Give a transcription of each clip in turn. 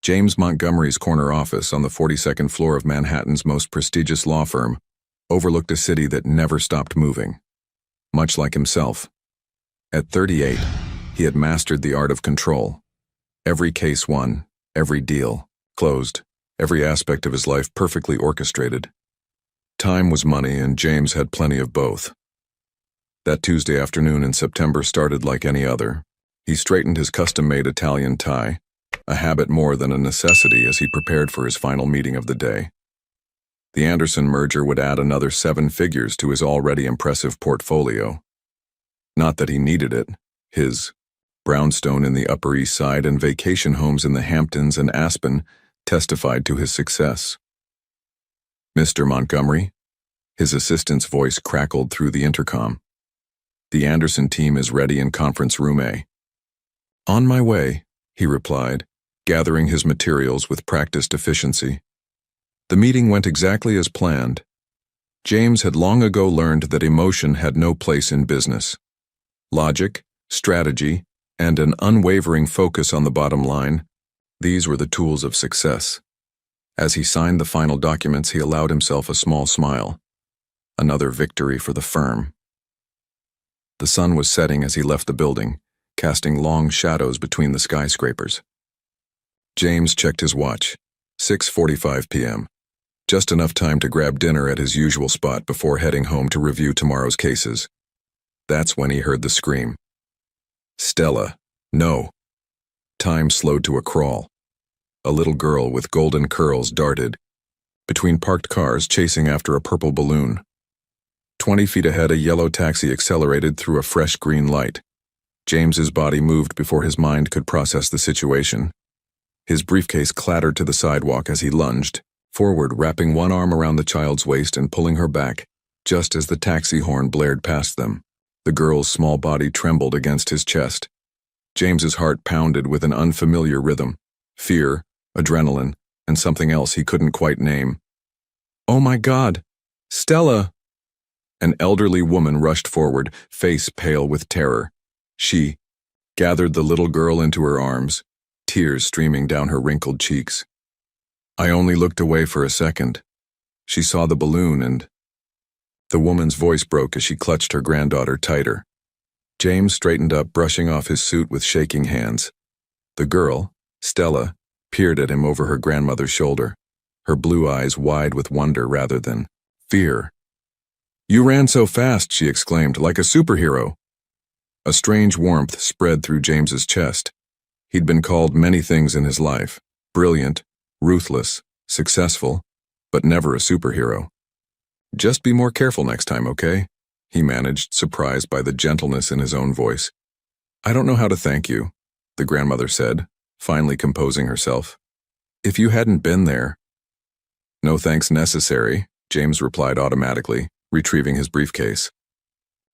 James Montgomery's corner office on the 42nd floor of Manhattan's most prestigious law firm overlooked a city that never stopped moving. Much like himself. At 38, he had mastered the art of control. Every case won, every deal closed, every aspect of his life perfectly orchestrated. Time was money, and James had plenty of both. That Tuesday afternoon in September started like any other. He straightened his custom-made Italian tie, a habit more than a necessity as he prepared for his final meeting of the day. The Anderson merger would add another 7 figures to his already impressive portfolio. Not that he needed it. His brownstone in the Upper East Side and vacation homes in the Hamptons and Aspen testified to his success. Mr. Montgomery? His assistant's voice crackled through the intercom. The Anderson team is ready in conference room A. On my way, he replied, gathering his materials with practiced efficiency. The meeting went exactly as planned. James had long ago learned that emotion had no place in business. Logic, strategy, and an unwavering focus on the bottom line, these were the tools of success. As he signed the final documents, he allowed himself a small smile. Another victory for the firm. The sun was setting as he left the building, casting long shadows between the skyscrapers. James checked his watch. 6:45 p.m. Just enough time to grab dinner at his usual spot before heading home to review tomorrow's cases. That's when he heard the scream. Stella, no. Time slowed to a crawl. A little girl with golden curls darted between parked cars, chasing after a purple balloon. 20 feet ahead, a yellow taxi accelerated through a fresh green light. James's body moved before his mind could process the situation. His briefcase clattered to the sidewalk as he lunged forward, wrapping one arm around the child's waist and pulling her back, just as the taxi horn blared past them. The girl's small body trembled against his chest. James's heart pounded with an unfamiliar rhythm. Fear, adrenaline, and something else he couldn't quite name. Oh my God! Stella! An elderly woman rushed forward, face pale with terror. She gathered the little girl into her arms, tears streaming down her wrinkled cheeks. I only looked away for a second. She saw the balloon and... The woman's voice broke as she clutched her granddaughter tighter. James straightened up, brushing off his suit with shaking hands. The girl, Stella, peered at him over her grandmother's shoulder, her blue eyes wide with wonder rather than fear. You ran so fast, she exclaimed, like a superhero. A strange warmth spread through James's chest. He'd been called many things in his life: brilliant, ruthless, successful, but never a superhero. Just be more careful next time, okay? He managed, surprised by the gentleness in his own voice. I don't know how to thank you, the grandmother said, finally composing herself. If you hadn't been there... No thanks necessary, James replied automatically, retrieving his briefcase.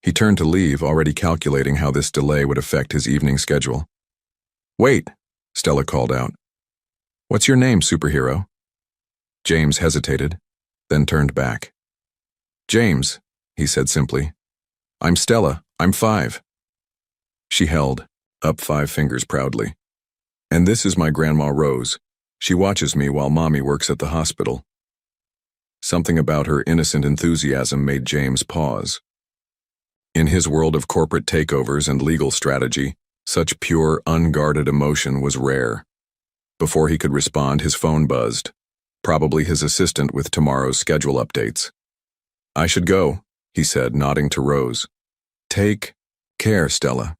He turned to leave, already calculating how this delay would affect his evening schedule. Wait, Stella called out. What's your name, superhero? James hesitated, then turned back. James, he said simply. I'm Stella. I'm 5. She held up 5 fingers proudly. And this is my Grandma Rose. She watches me while Mommy works at the hospital. Something about her innocent enthusiasm made James pause. In his world of corporate takeovers and legal strategy, such pure, unguarded emotion was rare. Before he could respond, his phone buzzed. Probably his assistant with tomorrow's schedule updates. I should go, he said, nodding to Rose. Take care, Stella.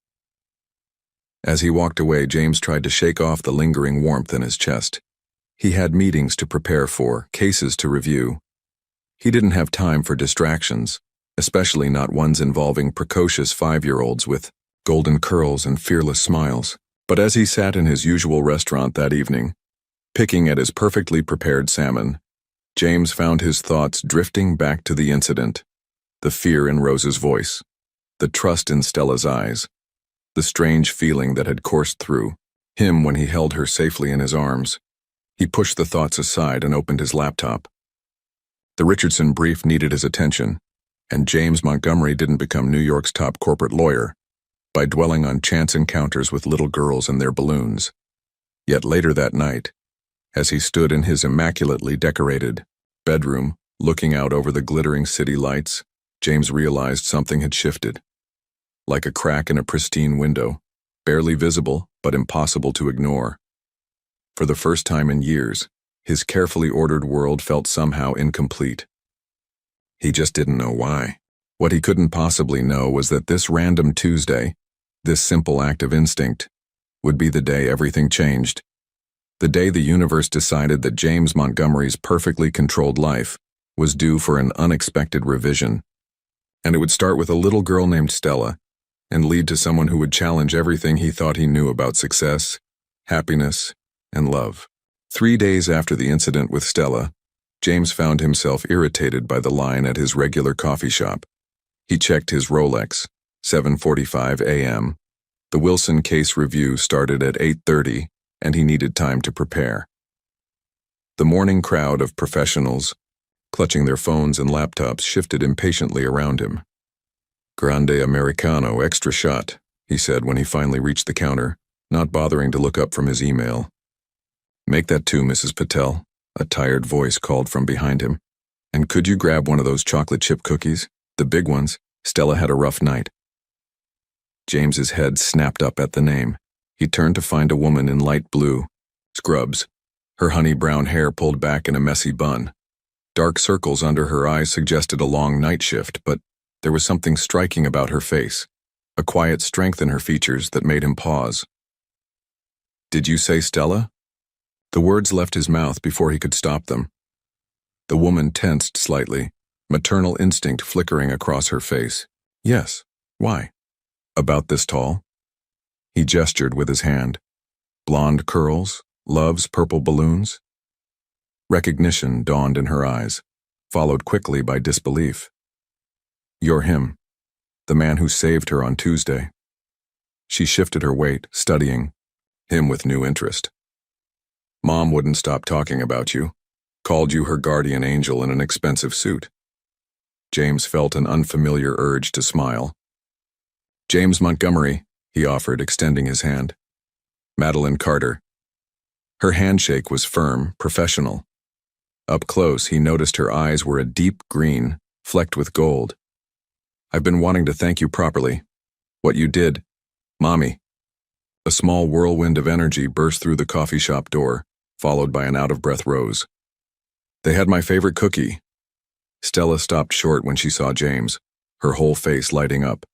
As he walked away, James tried to shake off the lingering warmth in his chest. He had meetings to prepare for, cases to review. He didn't have time for distractions, especially not ones involving precocious 5-year-olds with golden curls and fearless smiles. But as he sat in his usual restaurant that evening, picking at his perfectly prepared salmon, James found his thoughts drifting back to the incident, the fear in Rose's voice, the trust in Stella's eyes, the strange feeling that had coursed through him when he held her safely in his arms. He pushed the thoughts aside and opened his laptop. The Richardson brief needed his attention, and James Montgomery didn't become New York's top corporate lawyer by dwelling on chance encounters with little girls and their balloons. Yet later that night, As he stood in his immaculately decorated bedroom, looking out over the glittering city lights, James realized something had shifted. Like a crack in a pristine window, barely visible but impossible to ignore. For the first time in years, his carefully ordered world felt somehow incomplete. He just didn't know why. What he couldn't possibly know was that this random Tuesday, this simple act of instinct, would be the day everything changed. The day the universe decided that James Montgomery's perfectly controlled life was due for an unexpected revision. And it would start with a little girl named Stella and lead to someone who would challenge everything he thought he knew about success, happiness, and love. 3 days after the incident with Stella, James found himself irritated by the line at his regular coffee shop. He checked his Rolex, 7:45 a.m. The Wilson case review started at 8:30, and he needed time to prepare. The morning crowd of professionals, clutching their phones and laptops, shifted impatiently around him. "Grande Americano, extra shot," he said when he finally reached the counter, not bothering to look up from his email. "Make that too, Mrs. Patel," a tired voice called from behind him. "And could you grab one of those chocolate chip cookies? The big ones. Stella had a rough night." James's head snapped up at the name. He turned to find a woman in light blue scrubs, her honey brown hair pulled back in a messy bun. Dark circles under her eyes suggested a long night shift, but there was something striking about her face, a quiet strength in her features that made him pause. "Did you say Stella?" The words left his mouth before he could stop them. The woman tensed slightly, maternal instinct flickering across her face. "Yes. Why? About this tall?" He gestured with his hand. "Blonde curls, loves purple balloons?" Recognition dawned in her eyes, followed quickly by disbelief. "You're him, the man who saved her on Tuesday." She shifted her weight, studying him with new interest. "Mom wouldn't stop talking about you. Called you her guardian angel in an expensive suit." James felt an unfamiliar urge to smile. "James Montgomery," he offered, extending his hand. "Madeline Carter." Her handshake was firm, professional. Up close, he noticed her eyes were a deep green, flecked with gold. "I've been wanting to thank you properly. What you did, Mommy." A small whirlwind of energy burst through the coffee shop door, followed by an out-of-breath Rose. "They had my favorite cookie." Stella stopped short when she saw James, her whole face lighting up.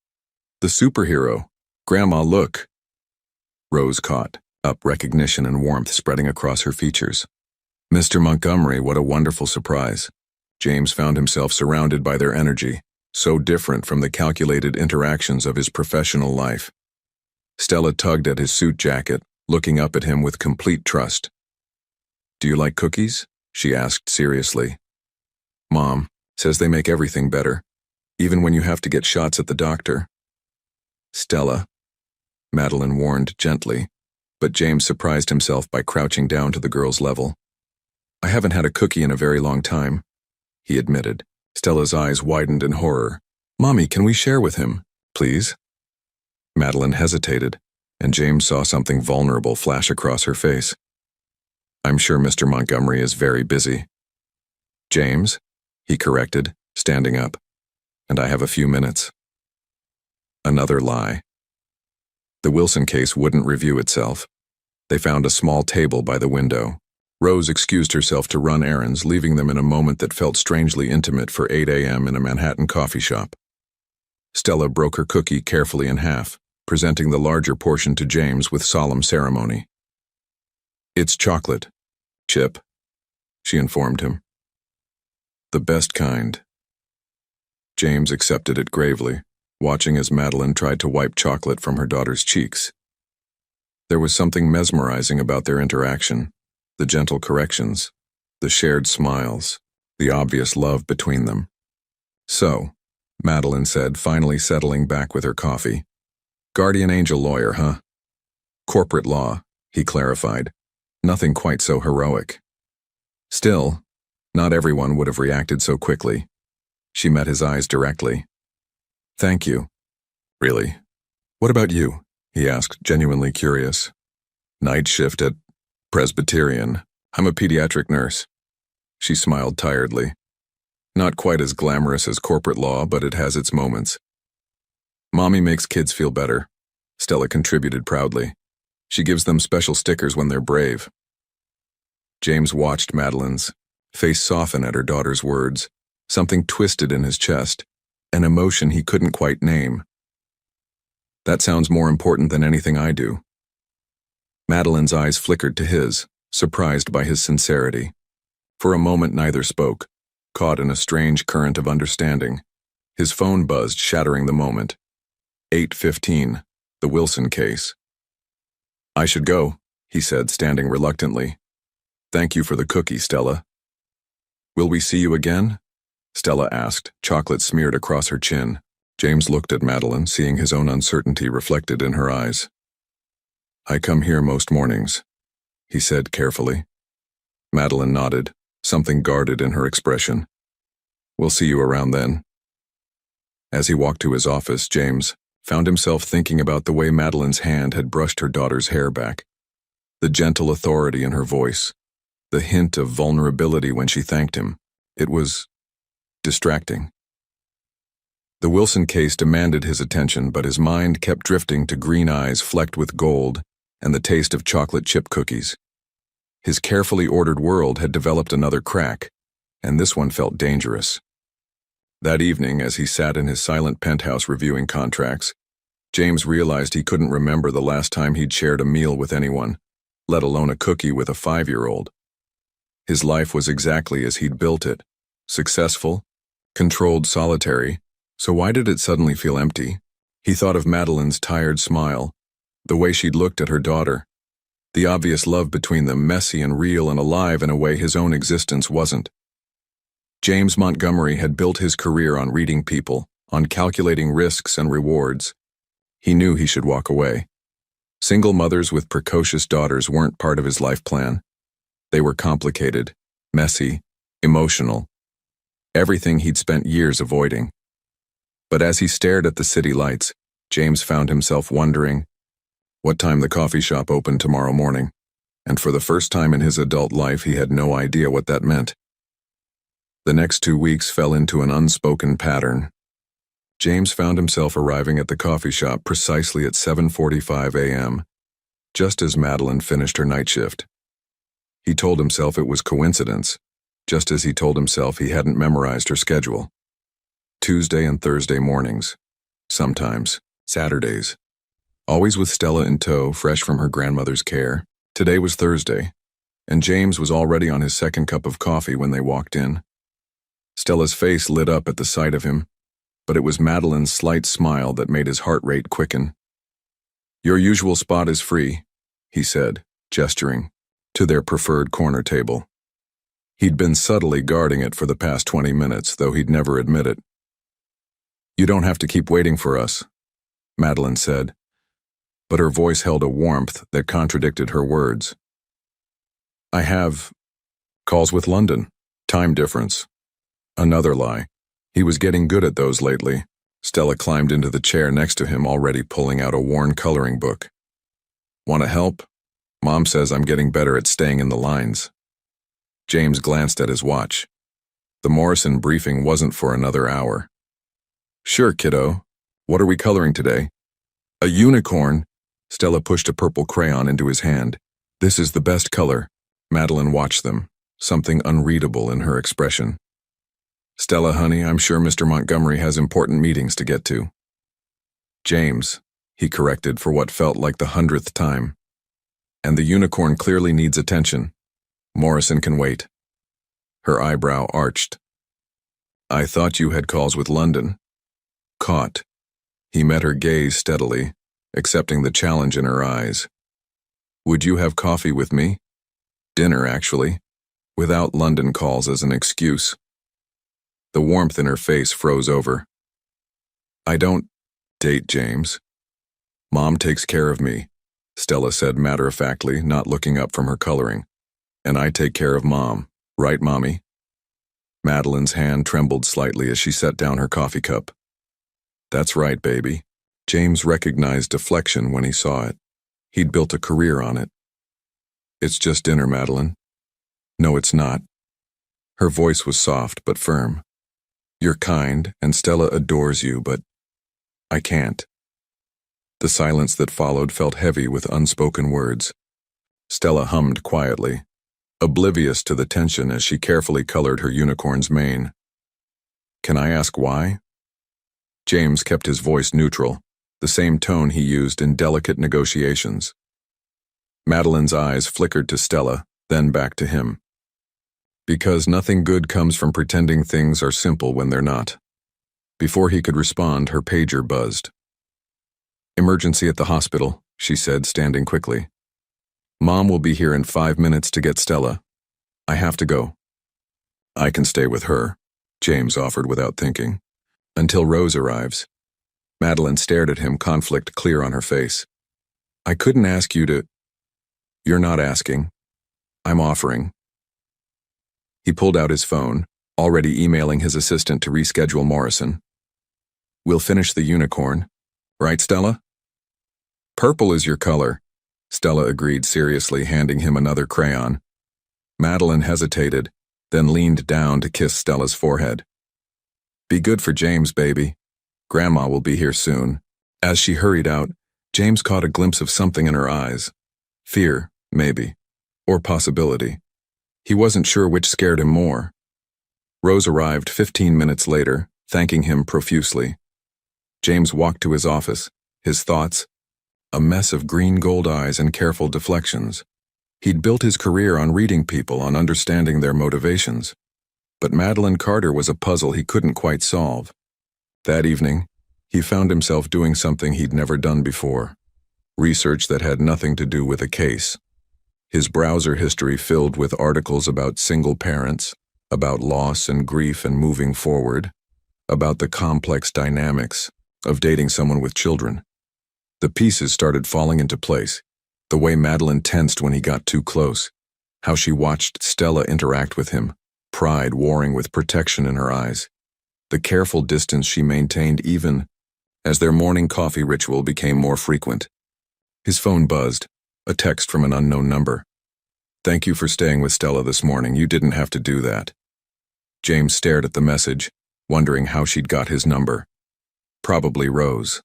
"The superhero. Grandma, look." Rose caught up, recognition and warmth spreading across her features. "Mr. Montgomery, what a wonderful surprise." James found himself surrounded by their energy, so different from the calculated interactions of his professional life. Stella tugged at his suit jacket, looking up at him with complete trust. "Do you like cookies?" she asked seriously. "Mom says they make everything better, even when you have to get shots at the doctor." "Stella," Madeline warned gently, but James surprised himself by crouching down to the girl's level. "I haven't had a cookie in a very long time," he admitted. Stella's eyes widened in horror. "Mommy, can we share with him, please?" Madeline hesitated, and James saw something vulnerable flash across her face. "I'm sure Mr. Montgomery is very busy." "James," he corrected, standing up, "and I have a few minutes." Another lie. The Wilson case wouldn't review itself. They found a small table by the window. Rose excused herself to run errands, leaving them in a moment that felt strangely intimate for 8 a.m. in a Manhattan coffee shop. Stella broke her cookie carefully in half, presenting the larger portion to James with solemn ceremony. "It's chocolate chip," she informed him. "The best kind." James accepted it gravely, watching as Madeline tried to wipe chocolate from her daughter's cheeks. There was something mesmerizing about their interaction, the gentle corrections, the shared smiles, the obvious love between them. "So," Madeline said, finally settling back with her coffee. "Guardian angel lawyer, huh?" "Corporate law," he clarified. "Nothing quite so heroic." Still, not everyone would have reacted so quickly. She met his eyes directly. "Thank you." "Really? What about you?" he asked, genuinely curious. "Night shift at Presbyterian," I'm a pediatric nurse. She smiled tiredly. Not quite as glamorous as corporate law, but it has its moments. Mommy makes kids feel better, Stella contributed proudly. She gives them special stickers when they're brave. James watched Madeline's face soften at her daughter's words, something twisted in his chest, an emotion he couldn't quite name. That sounds more important than anything I do. Madeline's eyes flickered to his, surprised by his sincerity. For a moment neither spoke, caught in a strange current of understanding. His phone buzzed, shattering the moment. 8:15, the Wilson case. I should go, he said, standing reluctantly. Thank you for the cookie, Stella. Will we see you again? Stella asked, chocolate smeared across her chin. James looked at Madeline, seeing his own uncertainty reflected in her eyes. I come here most mornings, he said carefully. Madeline nodded, something guarded in her expression. We'll see you around then. As he walked to his office, James found himself thinking about the way Madeline's hand had brushed her daughter's hair back, the gentle authority in her voice, the hint of vulnerability when she thanked him. It was distracting. The Wilson case demanded his attention, but his mind kept drifting to green eyes flecked with gold and the taste of chocolate chip cookies. His carefully ordered world had developed another crack, and this one felt dangerous. That evening, as he sat in his silent penthouse reviewing contracts, James realized he couldn't remember the last time he'd shared a meal with anyone, let alone a cookie with a 5-year-old. His life was exactly as he'd built it, successful, controlled, solitary, so why did it suddenly feel empty? He thought of Madeline's tired smile, the way she'd looked at her daughter, the obvious love between them, messy and real and alive in a way his own existence wasn't. James Montgomery had built his career on reading people, on calculating risks and rewards. He knew he should walk away. Single mothers with precocious daughters weren't part of his life plan. They were complicated, messy, emotional, everything he'd spent years avoiding. But as he stared at the city lights, James found himself wondering what time the coffee shop opened tomorrow morning, and for the first time in his adult life he had no idea what that meant. The next 2 weeks fell into an unspoken pattern. James found himself arriving at the coffee shop precisely at 7:45 a.m., just as Madeline finished her night shift. He told himself it was coincidence, just as he told himself he hadn't memorized her schedule. Tuesday and Thursday mornings, sometimes Saturdays, always with Stella in tow, fresh from her grandmother's care. Today was Thursday, and James was already on his second cup of coffee when they walked in. Stella's face lit up at the sight of him, but it was Madeline's slight smile that made his heart rate quicken. Your usual spot is free, he said, gesturing to their preferred corner table. He'd been subtly guarding it for the past 20 minutes, though he'd never admit it. You don't have to keep waiting for us, Madeline said, but her voice held a warmth that contradicted her words. I have calls with London, time difference. Another lie. He was getting good at those lately. Stella climbed into the chair next to him, already pulling out a worn coloring book. Want to help? Mom says I'm getting better at staying in the lines. James glanced at his watch. The Morrison briefing wasn't for another hour. Sure, kiddo. What are we coloring today? A unicorn. Stella pushed a purple crayon into his hand. This is the best color. Madeline watched them, something unreadable in her expression. Stella, honey, I'm sure Mr. Montgomery has important meetings to get to. James, he corrected for what felt like the 100th time. And the unicorn clearly needs attention. Morrison can wait. Her eyebrow arched. I thought you had calls with London. Caught. He met her gaze steadily, accepting the challenge in her eyes. Would you have coffee with me? Dinner, actually, without London calls as an excuse. The warmth in her face froze over. I don't date James. Mom takes care of me, Stella said matter-of-factly, not looking up from her coloring. And I take care of Mom, right, Mommy? Madeline's hand trembled slightly as she set down her coffee cup. That's right, baby. James recognized deflection when he saw it. He'd built a career on it. It's just dinner, Madeline. No, it's not. Her voice was soft but firm. You're kind, and Stella adores you, but I can't. The silence that followed felt heavy with unspoken words. Stella hummed quietly, oblivious to the tension as she carefully colored her unicorn's mane. Can I ask why? James kept his voice neutral, the same tone he used in delicate negotiations. Madeline's eyes flickered to Stella, then back to him. Because nothing good comes from pretending things are simple when they're not. Before he could respond, her pager buzzed. Emergency at the hospital, she said, standing quickly. Mom will be here in 5 minutes to get Stella. I have to go. I can stay with her, James offered without thinking. Until Rose arrives. Madeline stared at him, conflict clear on her face. I couldn't ask you to... You're not asking. I'm offering. He pulled out his phone, already emailing his assistant to reschedule Morrison. We'll finish the unicorn. Right, Stella? Purple is your color, Stella agreed seriously, handing him another crayon. Madeline hesitated, then leaned down to kiss Stella's forehead. Be good for James, baby. Grandma will be here soon. As she hurried out, James caught a glimpse of something in her eyes. Fear, maybe, or possibility. He wasn't sure which scared him more. Rose arrived 15 minutes later, thanking him profusely. James walked to his office, his thoughts, a mess of green gold eyes and careful deflections. He'd built his career on reading people, on understanding their motivations. But Madeline Carter was a puzzle he couldn't quite solve. That evening, he found himself doing something he'd never done before. Research that had nothing to do with a case. His browser history filled with articles about single parents, about loss and grief and moving forward, about the complex dynamics of dating someone with children. The pieces started falling into place. The way Madeline tensed when he got too close. How she watched Stella interact with him, pride warring with protection in her eyes. The careful distance she maintained even as their morning coffee ritual became more frequent. His phone buzzed, a text from an unknown number. Thank you for staying with Stella this morning. You didn't have to do that. James stared at the message, wondering how she'd got his number. Probably Rose.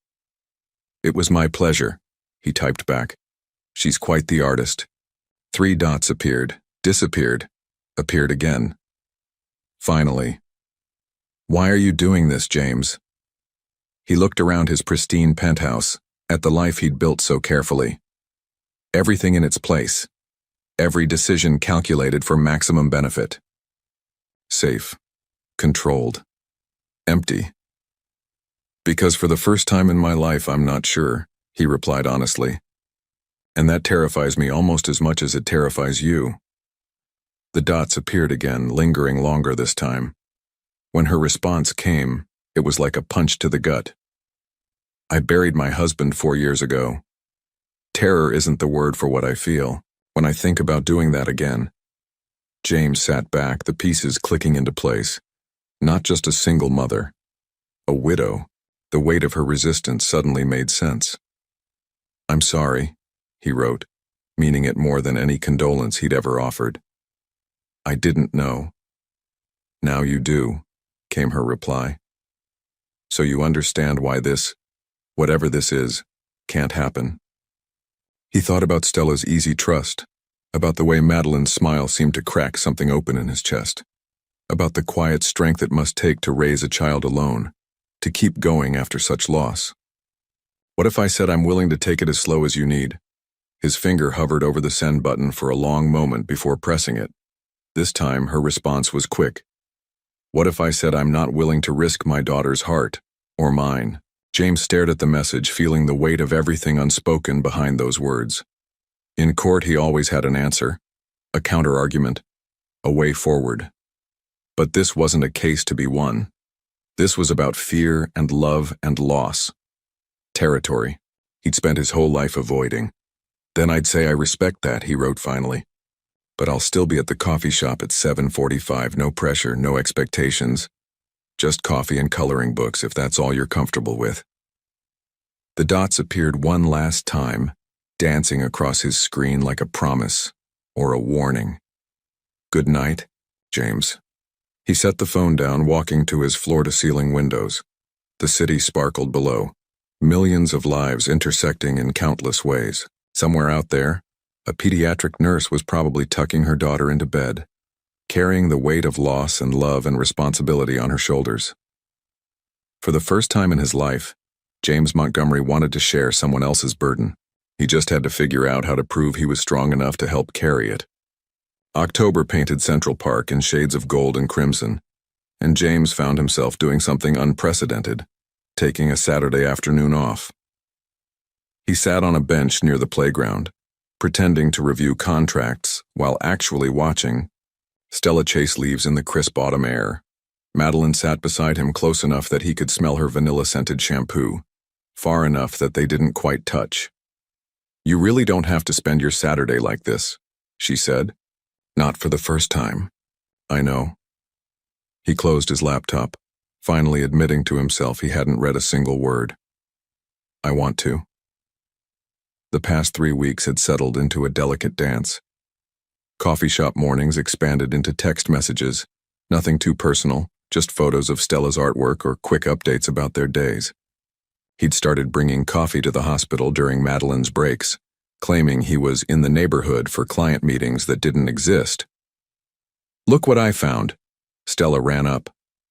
It was my pleasure, he typed back. She's quite the artist. 3 dots appeared, disappeared, appeared again. Finally. Why are you doing this, James? He looked around his pristine penthouse, at the life he'd built so carefully. Everything in its place. Every decision calculated for maximum benefit. Safe. Controlled. Empty. Because for the first time in my life I'm not sure, he replied honestly. And that terrifies me almost as much as it terrifies you. The dots appeared again, lingering longer this time. When her response came, it was like a punch to the gut. I buried my husband 4 years ago. Terror isn't the word for what I feel when I think about doing that again. James sat back, the pieces clicking into place. Not just a single mother. A widow. The weight of her resistance suddenly made sense. I'm sorry, he wrote, meaning it more than any condolence he'd ever offered. I didn't know. Now you do, came her reply. So you understand why this, whatever this is, can't happen. He thought about Stella's easy trust, about the way Madeline's smile seemed to crack something open in his chest, about the quiet strength it must take to raise a child alone, to keep going after such loss. What if I said I'm willing to take it as slow as you need? His finger hovered over the send button for a long moment before pressing it. This time, her response was quick. What if I said I'm not willing to risk my daughter's heart, or mine? James stared at the message, feeling the weight of everything unspoken behind those words. In court, he always had an answer, a counter-argument, a way forward. But this wasn't a case to be won. This was about fear and love and loss. Territory he'd spent his whole life avoiding. Then I'd say I respect that, he wrote finally. But I'll still be at the coffee shop at 7:45, no pressure, no expectations. Just coffee and coloring books if that's all you're comfortable with. The dots appeared one last time, dancing across his screen like a promise or a warning. Good night, James. He set the phone down, walking to his floor-to-ceiling windows. The city sparkled below, millions of lives intersecting in countless ways. Somewhere out there, a pediatric nurse was probably tucking her daughter into bed, carrying the weight of loss and love and responsibility on her shoulders. For the first time in his life, James Montgomery wanted to share someone else's burden. He just had to figure out how to prove he was strong enough to help carry it. October painted Central Park in shades of gold and crimson, and James found himself doing something unprecedented, taking a Saturday afternoon off. He sat on a bench near the playground, pretending to review contracts while actually watching Stella chase leaves in the crisp autumn air. Madeline sat beside him close enough that he could smell her vanilla-scented shampoo, far enough that they didn't quite touch. "You really don't have to spend your Saturday like this," she said. "Not for the first time. I know." He closed his laptop, finally admitting to himself he hadn't read a single word. "I want to." The past 3 weeks had settled into a delicate dance. Coffee shop mornings expanded into text messages, nothing too personal, just photos of Stella's artwork or quick updates about their days. He'd started bringing coffee to the hospital during Madeline's breaks, claiming he was in the neighborhood for client meetings that didn't exist. "Look what I found." Stella ran up,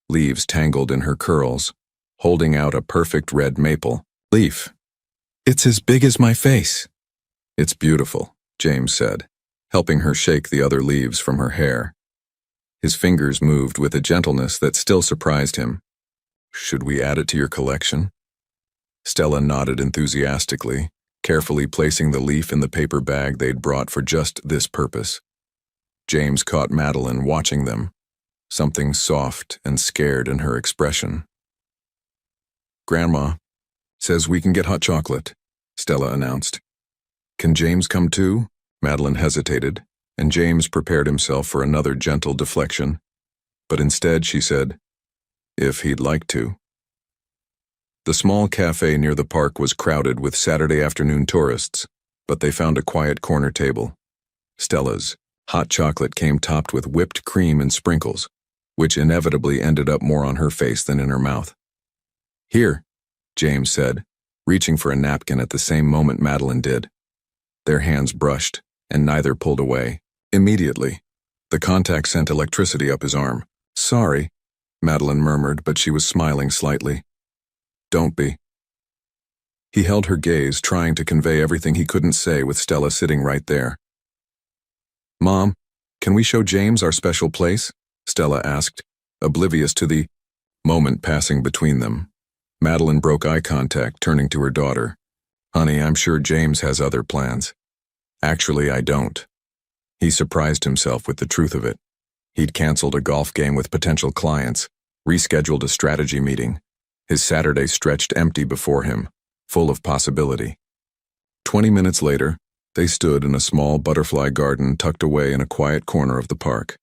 leaves tangled in her curls, holding out a perfect red maple leaf. "It's as big as my face." "It's beautiful," James said, helping her shake the other leaves from her hair. His fingers moved with a gentleness that still surprised him. "Should we add it to your collection?" Stella nodded enthusiastically, carefully placing the leaf in the paper bag they'd brought for just this purpose. James caught Madeline watching them, something soft and scared in her expression. "Grandma says we can get hot chocolate," Stella announced. "Can James come too?" Madeline hesitated, and James prepared himself for another gentle deflection. But instead she said, "If he'd like to." The small cafe near the park was crowded with Saturday afternoon tourists, but they found a quiet corner table. Stella's hot chocolate came topped with whipped cream and sprinkles, which inevitably ended up more on her face than in her mouth. "Here," James said, reaching for a napkin at the same moment Madeline did. Their hands brushed, and neither pulled away. Immediately, the contact sent electricity up his arm. "Sorry," Madeline murmured, but she was smiling slightly. "Don't be." He held her gaze, trying to convey everything he couldn't say with Stella sitting right there. "Mom, can we show James our special place?" Stella asked, oblivious to the moment passing between them. Madeline broke eye contact, turning to her daughter. "Honey, I'm sure James has other plans." "Actually, I don't." He surprised himself with the truth of it. He'd canceled a golf game with potential clients, rescheduled a strategy meeting. His Saturday stretched empty before him, full of possibility. 20 minutes later, they stood in a small butterfly garden tucked away in a quiet corner of the park.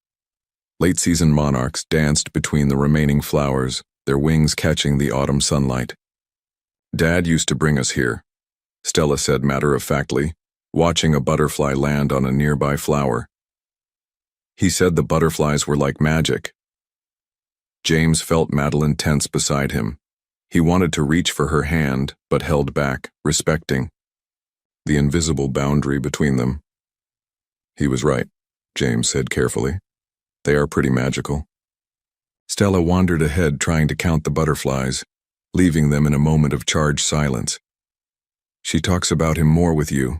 Late-season monarchs danced between the remaining flowers, their wings catching the autumn sunlight. "Dad used to bring us here," Stella said matter-of-factly, watching a butterfly land on a nearby flower. "He said the butterflies were like magic." James felt Madeline tense beside him. He wanted to reach for her hand, but held back, respecting the invisible boundary between them. "He was right," James said carefully. "They are pretty magical." Stella wandered ahead, trying to count the butterflies, leaving them in a moment of charged silence. "She talks about him more with you,"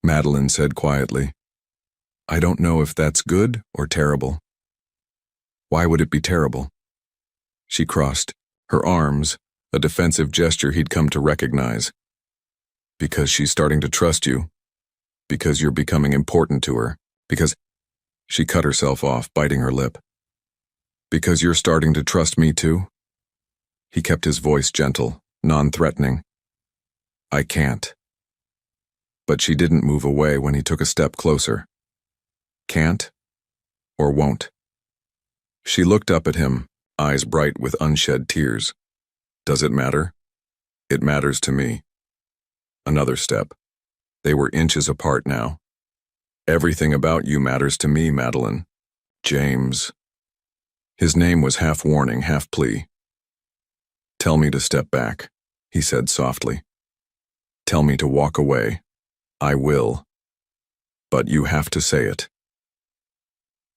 Madeline said quietly. "I don't know if that's good or terrible." "Why would it be terrible?" She crossed her arms, a defensive gesture he'd come to recognize. "Because she's starting to trust you. Because you're becoming important to her. Because—" She cut herself off, biting her lip. "Because you're starting to trust me too?" He kept his voice gentle, non-threatening. "I can't." But she didn't move away when he took a step closer. "Can't? Or won't?" She looked up at him, eyes bright with unshed tears. "Does it matter?" "It matters to me." Another step. They were inches apart now. "Everything about you matters to me, Madeline." James. His name was half warning, half plea. Tell me to step back, he said softly. Tell me to walk away. I will. But you have to say it.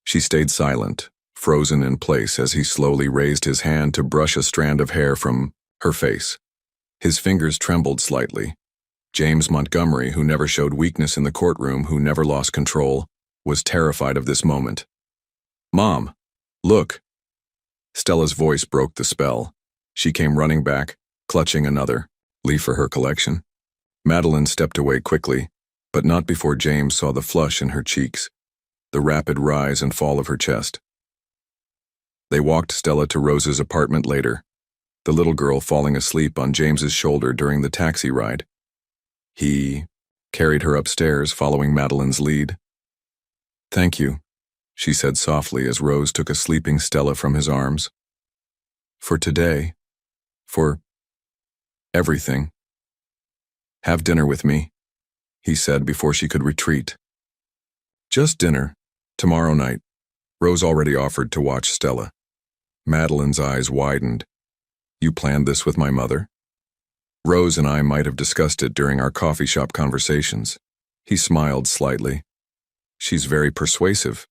She stayed silent, frozen in place as he slowly raised his hand to brush a strand of hair from her face. His fingers trembled slightly. James Montgomery, who never showed weakness in the courtroom, who never lost control, was terrified of this moment. Mom, look. Stella's voice broke the spell. She came running back, clutching another leaf for her collection. Madeline stepped away quickly, but not before James saw the flush in her cheeks, the rapid rise and fall of her chest. They walked Stella to Rose's apartment later, the little girl falling asleep on James's shoulder during the taxi ride. He carried her upstairs, following Madeline's lead. Thank you, she said softly as Rose took a sleeping Stella from his arms. For today. For everything. Have dinner with me, he said before she could retreat. Just dinner, tomorrow night. Rose already offered to watch Stella. Madeline's eyes widened. You planned this with my mother? Rose and I might have discussed it during our coffee shop conversations. He smiled slightly. She's very persuasive.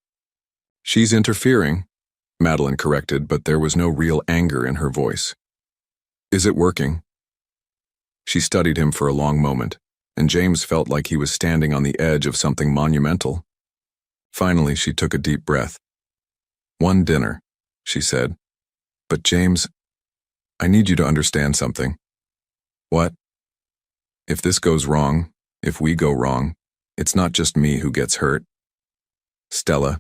She's interfering, Madeline corrected, but there was no real anger in her voice. Is it working? She studied him for a long moment, and James felt like he was standing on the edge of something monumental. Finally, she took a deep breath. One dinner, she said. But James, I need you to understand something. What? If this goes wrong, if we go wrong, it's not just me who gets hurt. Stella.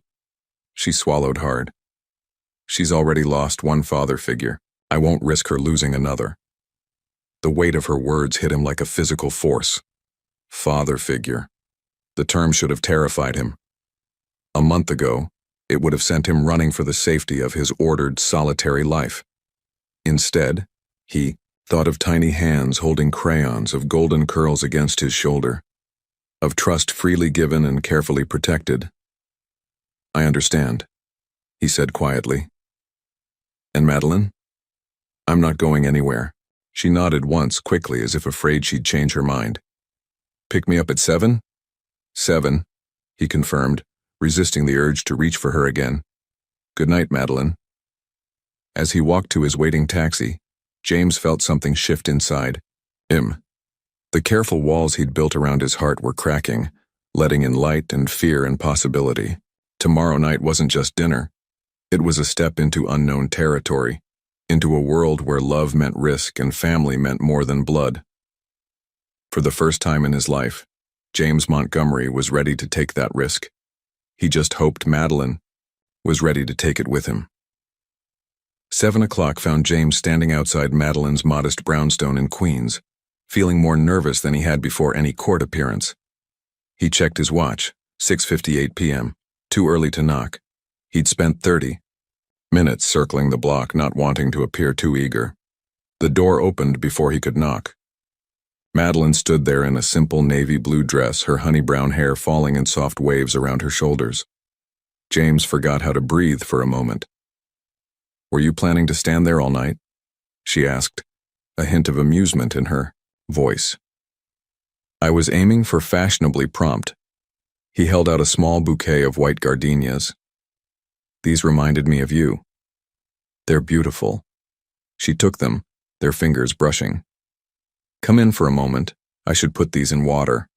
She swallowed hard. She's already lost one father figure. I won't risk her losing another. The weight of her words hit him like a physical force. Father figure. The term should have terrified him. A month ago, it would have sent him running for the safety of his ordered, solitary life. Instead, he thought of tiny hands holding crayons, of golden curls against his shoulder, of trust freely given and carefully protected. I understand, he said quietly. And Madeline? I'm not going anywhere. She nodded once quickly as if afraid she'd change her mind. Pick me up at 7? 7, he confirmed, resisting the urge to reach for her again. Good night, Madeline. As he walked to his waiting taxi, James felt something shift inside him. The careful walls he'd built around his heart were cracking, letting in light and fear and possibility. Tomorrow night wasn't just dinner. It was a step into unknown territory, into a world where love meant risk and family meant more than blood. For the first time in his life, James Montgomery was ready to take that risk. He just hoped Madeline was ready to take it with him. 7 o'clock found James standing outside Madeline's modest brownstone in Queens, feeling more nervous than he had before any court appearance. He checked his watch, 6:58 p.m., too early to knock. He'd spent 30 minutes circling the block, not wanting to appear too eager. The door opened before he could knock. Madeline stood there in a simple navy blue dress, her honey brown hair falling in soft waves around her shoulders. James forgot how to breathe for a moment. Were you planning to stand there all night? She asked, a hint of amusement in her voice. I was aiming for fashionably prompt. He held out a small bouquet of white gardenias. These reminded me of you. They're beautiful. She took them, their fingers brushing. Come in for a moment. I should put these in water.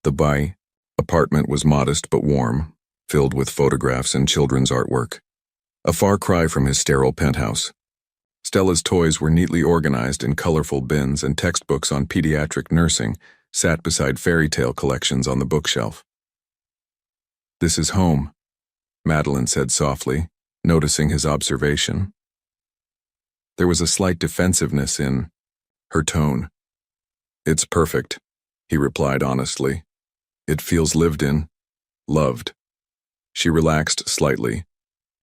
The apartment was modest but warm, filled with photographs and children's artwork. A far cry from his sterile penthouse. Stella's toys were neatly organized in colorful bins, and textbooks on pediatric nursing sat beside fairy tale collections on the bookshelf. This is home, Madeline said softly, noticing his observation. There was a slight defensiveness in her tone. It's perfect, he replied honestly. It feels lived in, loved. She relaxed slightly,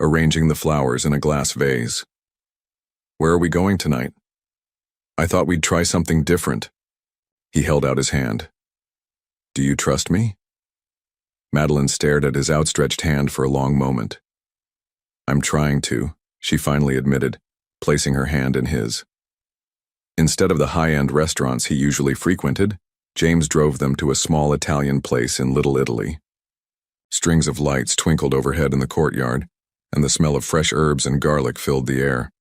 arranging the flowers in a glass vase. Where are we going tonight? I thought we'd try something different. He held out his hand. Do you trust me? Madeline stared at his outstretched hand for a long moment. I'm trying to, she finally admitted, placing her hand in his. Instead of the high-end restaurants he usually frequented, James drove them to a small Italian place in Little Italy. Strings of lights twinkled overhead in the courtyard, and the smell of fresh herbs and garlic filled the air.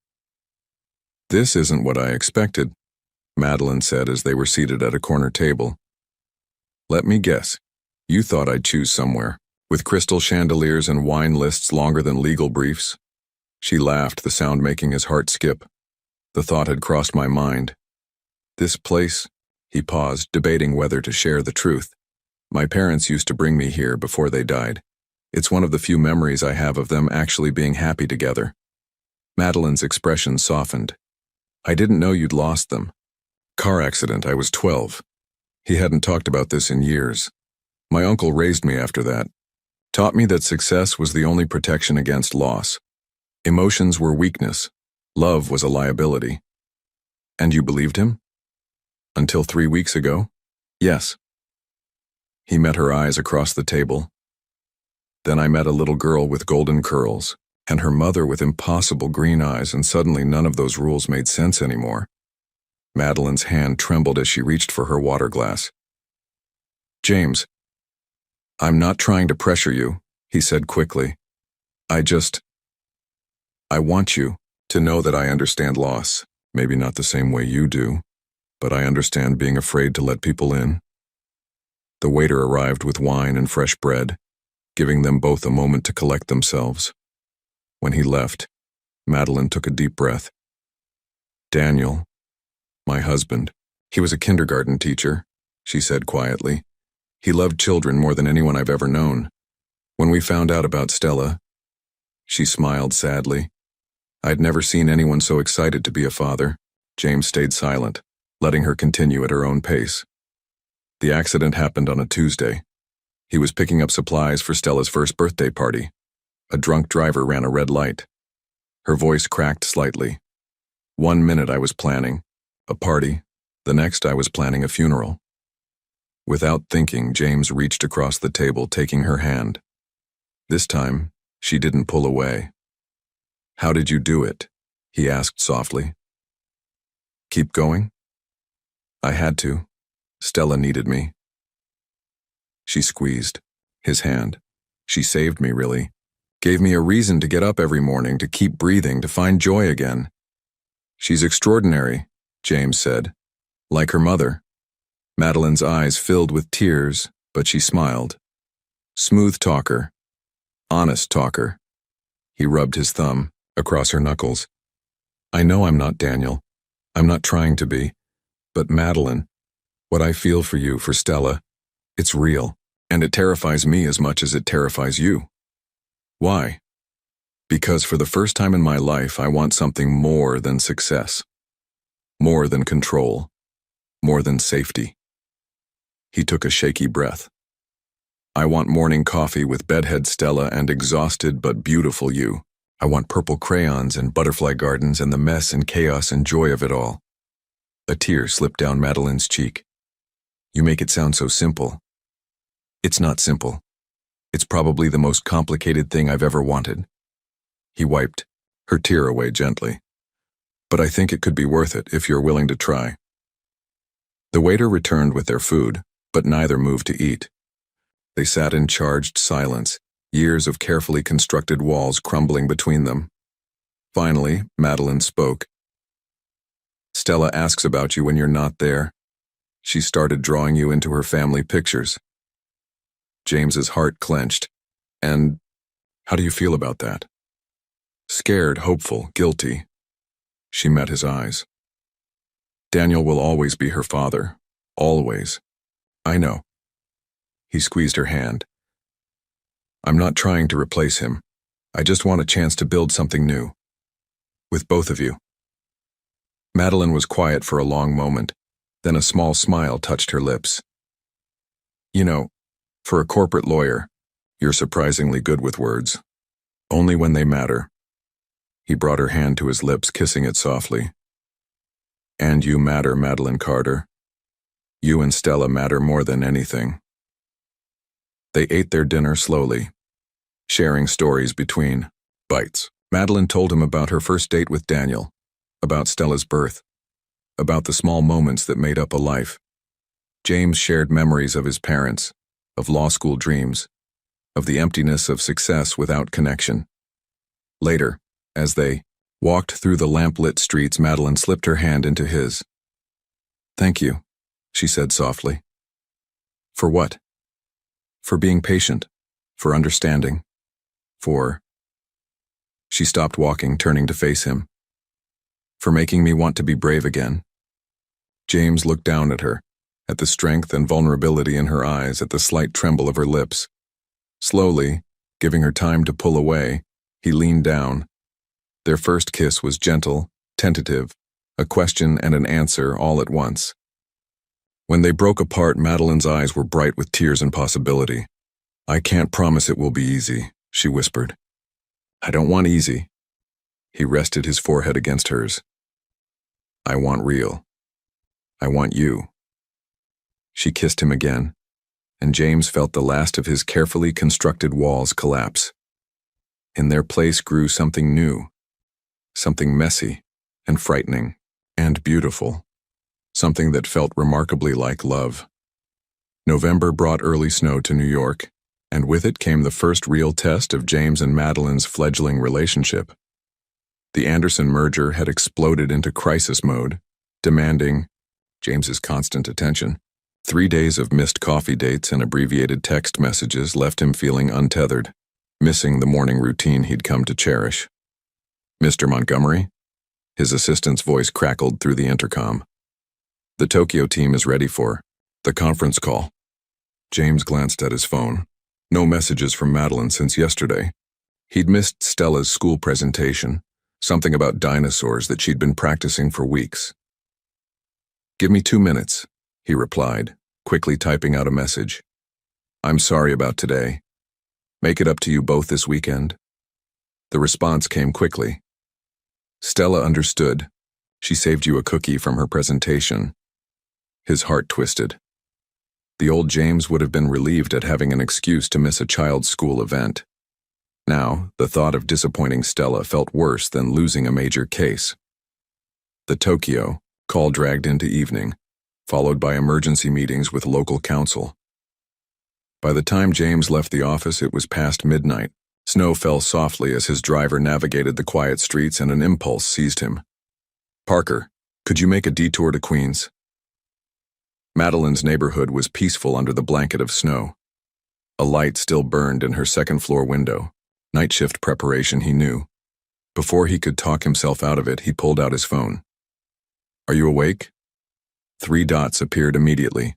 "This isn't what I expected," Madeline said as they were seated at a corner table. "Let me guess. You thought I'd choose somewhere, with crystal chandeliers and wine lists longer than legal briefs?" She laughed, the sound making his heart skip. The thought had crossed my mind. "This place," he paused, debating whether to share the truth. "My parents used to bring me here before they died. It's one of the few memories I have of them actually being happy together." Madeline's expression softened. "I didn't know you'd lost them." "Car accident, I was 12. He hadn't talked about this in years. My uncle raised me after that. Taught me that success was the only protection against loss. Emotions were weakness. Love was a liability." "And you believed him?" "Until 3 weeks ago? Yes." He met her eyes across the table. "Then I met a little girl with golden curls, and her mother with impossible green eyes, and suddenly none of those rules made sense anymore." Madeline's hand trembled as she reached for her water glass. "James, I'm not trying to pressure you," he said quickly. I want you to know that I understand loss. Maybe not the same way you do, but I understand being afraid to let people in." The waiter arrived with wine and fresh bread, giving them both a moment to collect themselves. When he left, Madeline took a deep breath. "Daniel, my husband, he was a kindergarten teacher," she said quietly. "He loved children more than anyone I've ever known. When we found out about Stella," she smiled sadly, "I'd never seen anyone so excited to be a father." James stayed silent, letting her continue at her own pace. The accident happened on a Tuesday. He was picking up supplies for Stella's first birthday party. A drunk driver ran a red light. Her voice cracked slightly. "1 minute I was planning a party, the next I was planning a funeral." Without thinking, James reached across the table, taking her hand. This time, she didn't pull away. "How did you do it?" he asked softly. "Keep going?" "I had to. Stella needed me." She squeezed his hand. "She saved me, really. Gave me a reason to get up every morning, to keep breathing, to find joy again." "She's extraordinary," James said. "Like her mother." Madeline's eyes filled with tears, but she smiled. "Smooth talker. Honest talker." He rubbed his thumb across her knuckles. "I know I'm not Daniel. I'm not trying to be. But Madeline, what I feel for you, for Stella, it's real, and it terrifies me as much as it terrifies you." "Why?" "Because for the first time in my life, I want something more than success. More than control. More than safety." He took a shaky breath. "I want morning coffee with bedhead Stella and exhausted but beautiful you. I want purple crayons and butterfly gardens and the mess and chaos and joy of it all." A tear slipped down Madeline's cheek. "You make it sound so simple." "It's not simple. It's probably the most complicated thing I've ever wanted." He wiped her tear away gently. "But I think it could be worth it if you're willing to try." The waiter returned with their food, but neither moved to eat. They sat in charged silence, years of carefully constructed walls crumbling between them. Finally, Madeline spoke. "Stella asks about you when you're not there. She started drawing you into her family pictures." James's heart clenched. "And how do you feel about that?" "Scared, hopeful, guilty." She met his eyes. "Daniel will always be her father. Always. I know." He squeezed her hand. "I'm not trying to replace him. I just want a chance to build something new. With both of you." Madeline was quiet for a long moment, then a small smile touched her lips. "You know, for a corporate lawyer, you're surprisingly good with words. Only when they matter." He brought her hand to his lips, kissing it softly. "And you matter, Madeline Carter. You and Stella matter more than anything." They ate their dinner slowly, sharing stories between bites. Madeline told him about her first date with Daniel, about Stella's birth, about the small moments that made up a life. James shared memories of his parents, of law school dreams, of the emptiness of success without connection. Later, as they walked through the lamp-lit streets, Madeline slipped her hand into his. "Thank you," she said softly. "For what?" "For being patient, for understanding, for—" She stopped walking, turning to face him. "For making me want to be brave again." James looked down at her, at the strength and vulnerability in her eyes, at the slight tremble of her lips. Slowly, giving her time to pull away, he leaned down. Their first kiss was gentle, tentative, a question and an answer all at once. When they broke apart, Madeline's eyes were bright with tears and possibility. "I can't promise it will be easy," she whispered. "I don't want easy." He rested his forehead against hers. "I want real. I want you." She kissed him again, and James felt the last of his carefully constructed walls collapse. In their place grew something new, something messy and frightening and beautiful, something that felt remarkably like love. November brought early snow to New York, and with it came the first real test of James and Madeline's fledgling relationship. The Anderson merger had exploded into crisis mode, demanding James's constant attention. 3 days of missed coffee dates and abbreviated text messages left him feeling untethered, missing the morning routine he'd come to cherish. "Mr. Montgomery?" His assistant's voice crackled through the intercom. "The Tokyo team is ready for the conference call." James glanced at his phone. No messages from Madeline since yesterday. He'd missed Stella's school presentation, something about dinosaurs that she'd been practicing for weeks. "Give me 2 minutes," he replied, quickly typing out a message. "I'm sorry about today. Make it up to you both this weekend." The response came quickly. "Stella understood. She saved you a cookie from her presentation." His heart twisted. The old James would have been relieved at having an excuse to miss a child's school event. Now, the thought of disappointing Stella felt worse than losing a major case. The Tokyo call dragged into evening, followed by emergency meetings with local council. By the time James left the office, it was past midnight. Snow fell softly as his driver navigated the quiet streets, and an impulse seized him. "Parker, could you make a detour to Queens?" Madeline's neighborhood was peaceful under the blanket of snow. A light still burned in her second-floor window. Night shift preparation, he knew. Before he could talk himself out of it, he pulled out his phone. "Are you awake?" 3 dots appeared immediately.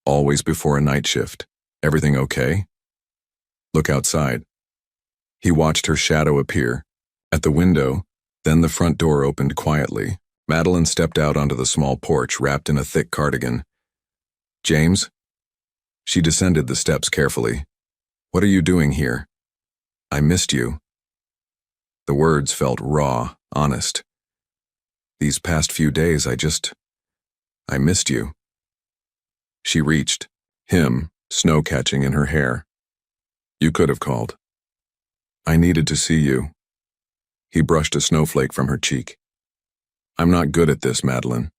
"Always before a night shift. Everything okay?" "Look outside." He watched her shadow appear at the window, then the front door opened quietly. Madeline stepped out onto the small porch, wrapped in a thick cardigan. "James?" She descended the steps carefully. "What are you doing here?" "I missed you." The words felt raw, honest. "These past few days, I missed you." She reached, him, snow catching in her hair. "You could have called." "I needed to see you." He brushed a snowflake from her cheek. "I'm not good at this, Madeline.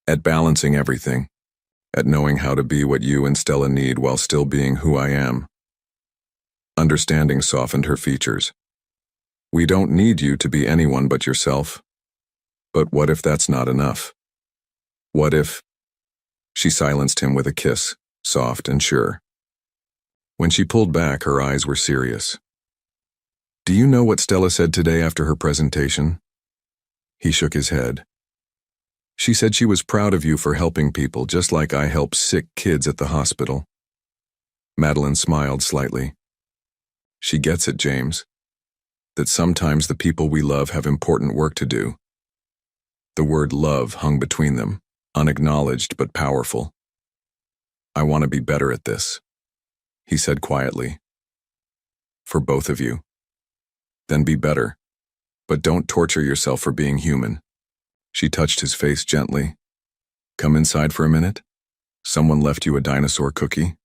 At balancing everything. At knowing how to be what you and Stella need while still being who I am." Understanding softened her features. "We don't need you to be anyone but yourself. But what if that's not enough? What if—" She silenced him with a kiss, soft and sure. When she pulled back, her eyes were serious. "Do you know what Stella said today after her presentation?" He shook his head. "She said she was proud of you for helping people, just like I help sick kids at the hospital." Madeline smiled slightly. "She gets it, James. That sometimes the people we love have important work to do." The word love hung between them, unacknowledged but powerful. "I want to be better at this," he said quietly. "For both of you. Then be better. But don't torture yourself for being human." She touched his face gently. "Come inside for a minute? Someone left you a dinosaur cookie?"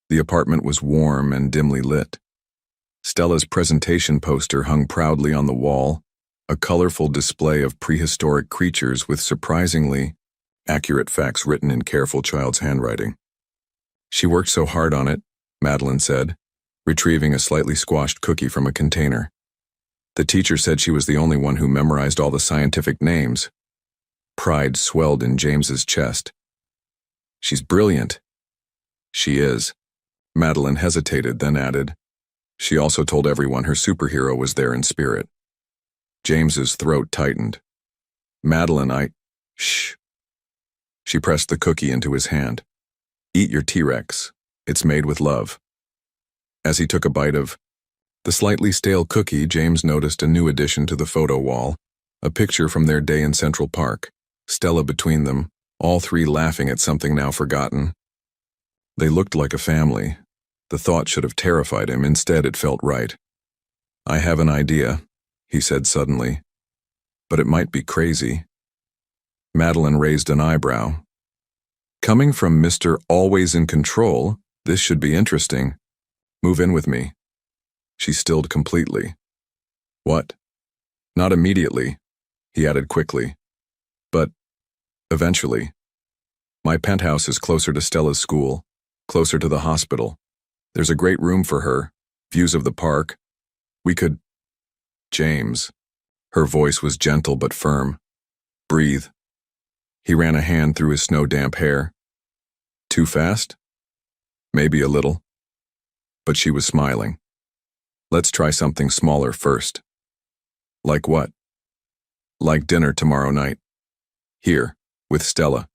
The apartment was warm and dimly lit. Stella's presentation poster hung proudly on the wall, a colorful display of prehistoric creatures with surprisingly accurate facts written in careful child's handwriting. She worked so hard on it, Madeline said, retrieving a slightly squashed cookie from a container. The teacher said she was the only one who memorized all the scientific names. Pride swelled in James's chest. She's brilliant. She is. Madeline hesitated, then added, she also told everyone her superhero was there in spirit. James's throat tightened. Madeline, Shh. She pressed the cookie into his hand. Eat your T-Rex. It's made with love. As he took a bite of the slightly stale cookie, James noticed a new addition to the photo wall, a picture from their day in Central Park, Stella between them, all three laughing at something now forgotten. They looked like a family. The thought should have terrified him. Instead, it felt right. I have an idea, he said suddenly. But it might be crazy. Madeline raised an eyebrow. Coming from Mr. Always in Control, this should be interesting. Move in with me. She stilled completely. What? Not immediately, he added quickly. But eventually. My penthouse is closer to Stella's school, closer to the hospital. There's a great room for her, views of the park. We could… James. Her voice was gentle but firm. Breathe. He ran a hand through his snow-damp hair. Too fast? Maybe a little. But she was smiling. Let's try something smaller first. Like what? Like dinner tomorrow night. Here, with Stella.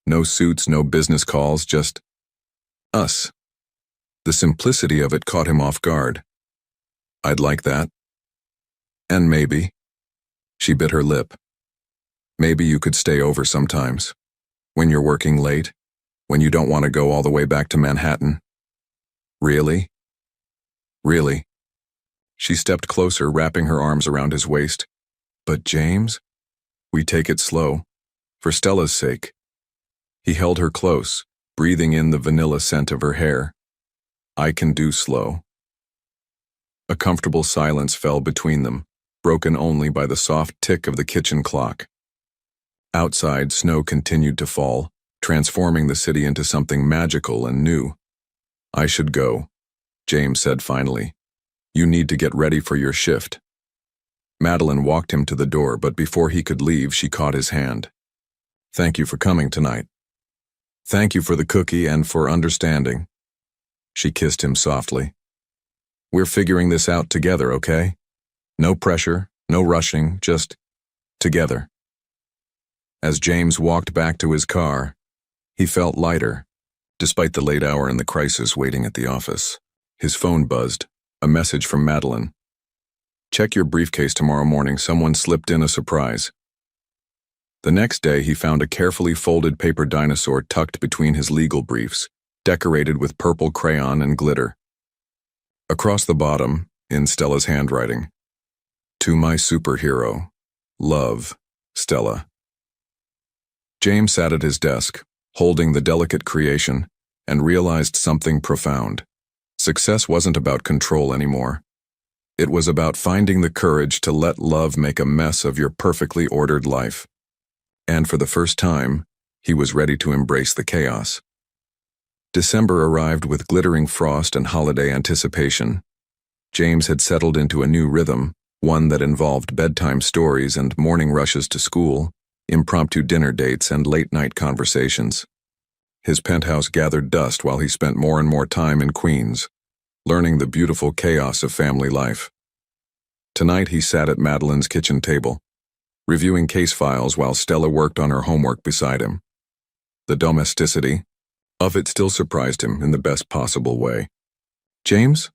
No suits, no business calls, just us. The simplicity of it caught him off guard. I'd like that. And maybe. She bit her lip. Maybe you could stay over sometimes. When you're working late. When you don't want to go all the way back to Manhattan. Really? Really? She stepped closer, wrapping her arms around his waist. But James? We take it slow. For Stella's sake. He held her close, breathing in the vanilla scent of her hair. I can do slow. A comfortable silence fell between them, broken only by the soft tick of the kitchen clock. Outside, snow continued to fall, transforming the city into something magical and new. I should go, James said finally. You need to get ready for your shift. Madeline walked him to the door, but before he could leave, she caught his hand. Thank you for coming tonight. Thank you for the cookie and for understanding. She kissed him softly. We're figuring this out together, okay? No pressure, no rushing, just together. As James walked back to his car, he felt lighter, despite the late hour and the crisis waiting at the office. His phone buzzed, a message from Madeline. Check your briefcase tomorrow morning, someone slipped in a surprise. The next day, he found a carefully folded paper dinosaur tucked between his legal briefs, decorated with purple crayon and glitter. Across the bottom, in Stella's handwriting, To my superhero, love, Stella. James sat at his desk, holding the delicate creation, and realized something profound. Success wasn't about control anymore. It was about finding the courage to let love make a mess of your perfectly ordered life. And for the first time, he was ready to embrace the chaos. December arrived with glittering frost and holiday anticipation. James had settled into a new rhythm, one that involved bedtime stories and morning rushes to school, impromptu dinner dates and late-night conversations. His penthouse gathered dust while he spent more and more time in Queens, learning the beautiful chaos of family life. Tonight he sat at Madeline's kitchen table, reviewing case files while Stella worked on her homework beside him. The domesticity of it still surprised him in the best possible way. James?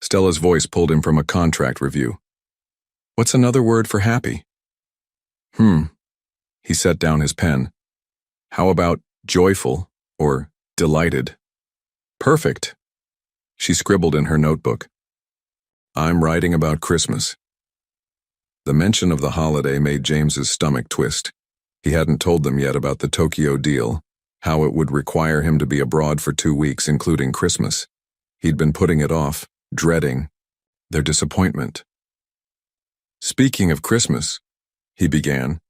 Stella's voice pulled him from a contract review. What's another word for happy? He set down his pen. How about joyful or delighted? Perfect. She scribbled in her notebook. I'm writing about Christmas. The mention of the holiday made James's stomach twist. He hadn't told them yet about the Tokyo deal, how it would require him to be abroad for 2 weeks, including Christmas. He'd been putting it off, dreading their disappointment. "Speaking of Christmas," he began,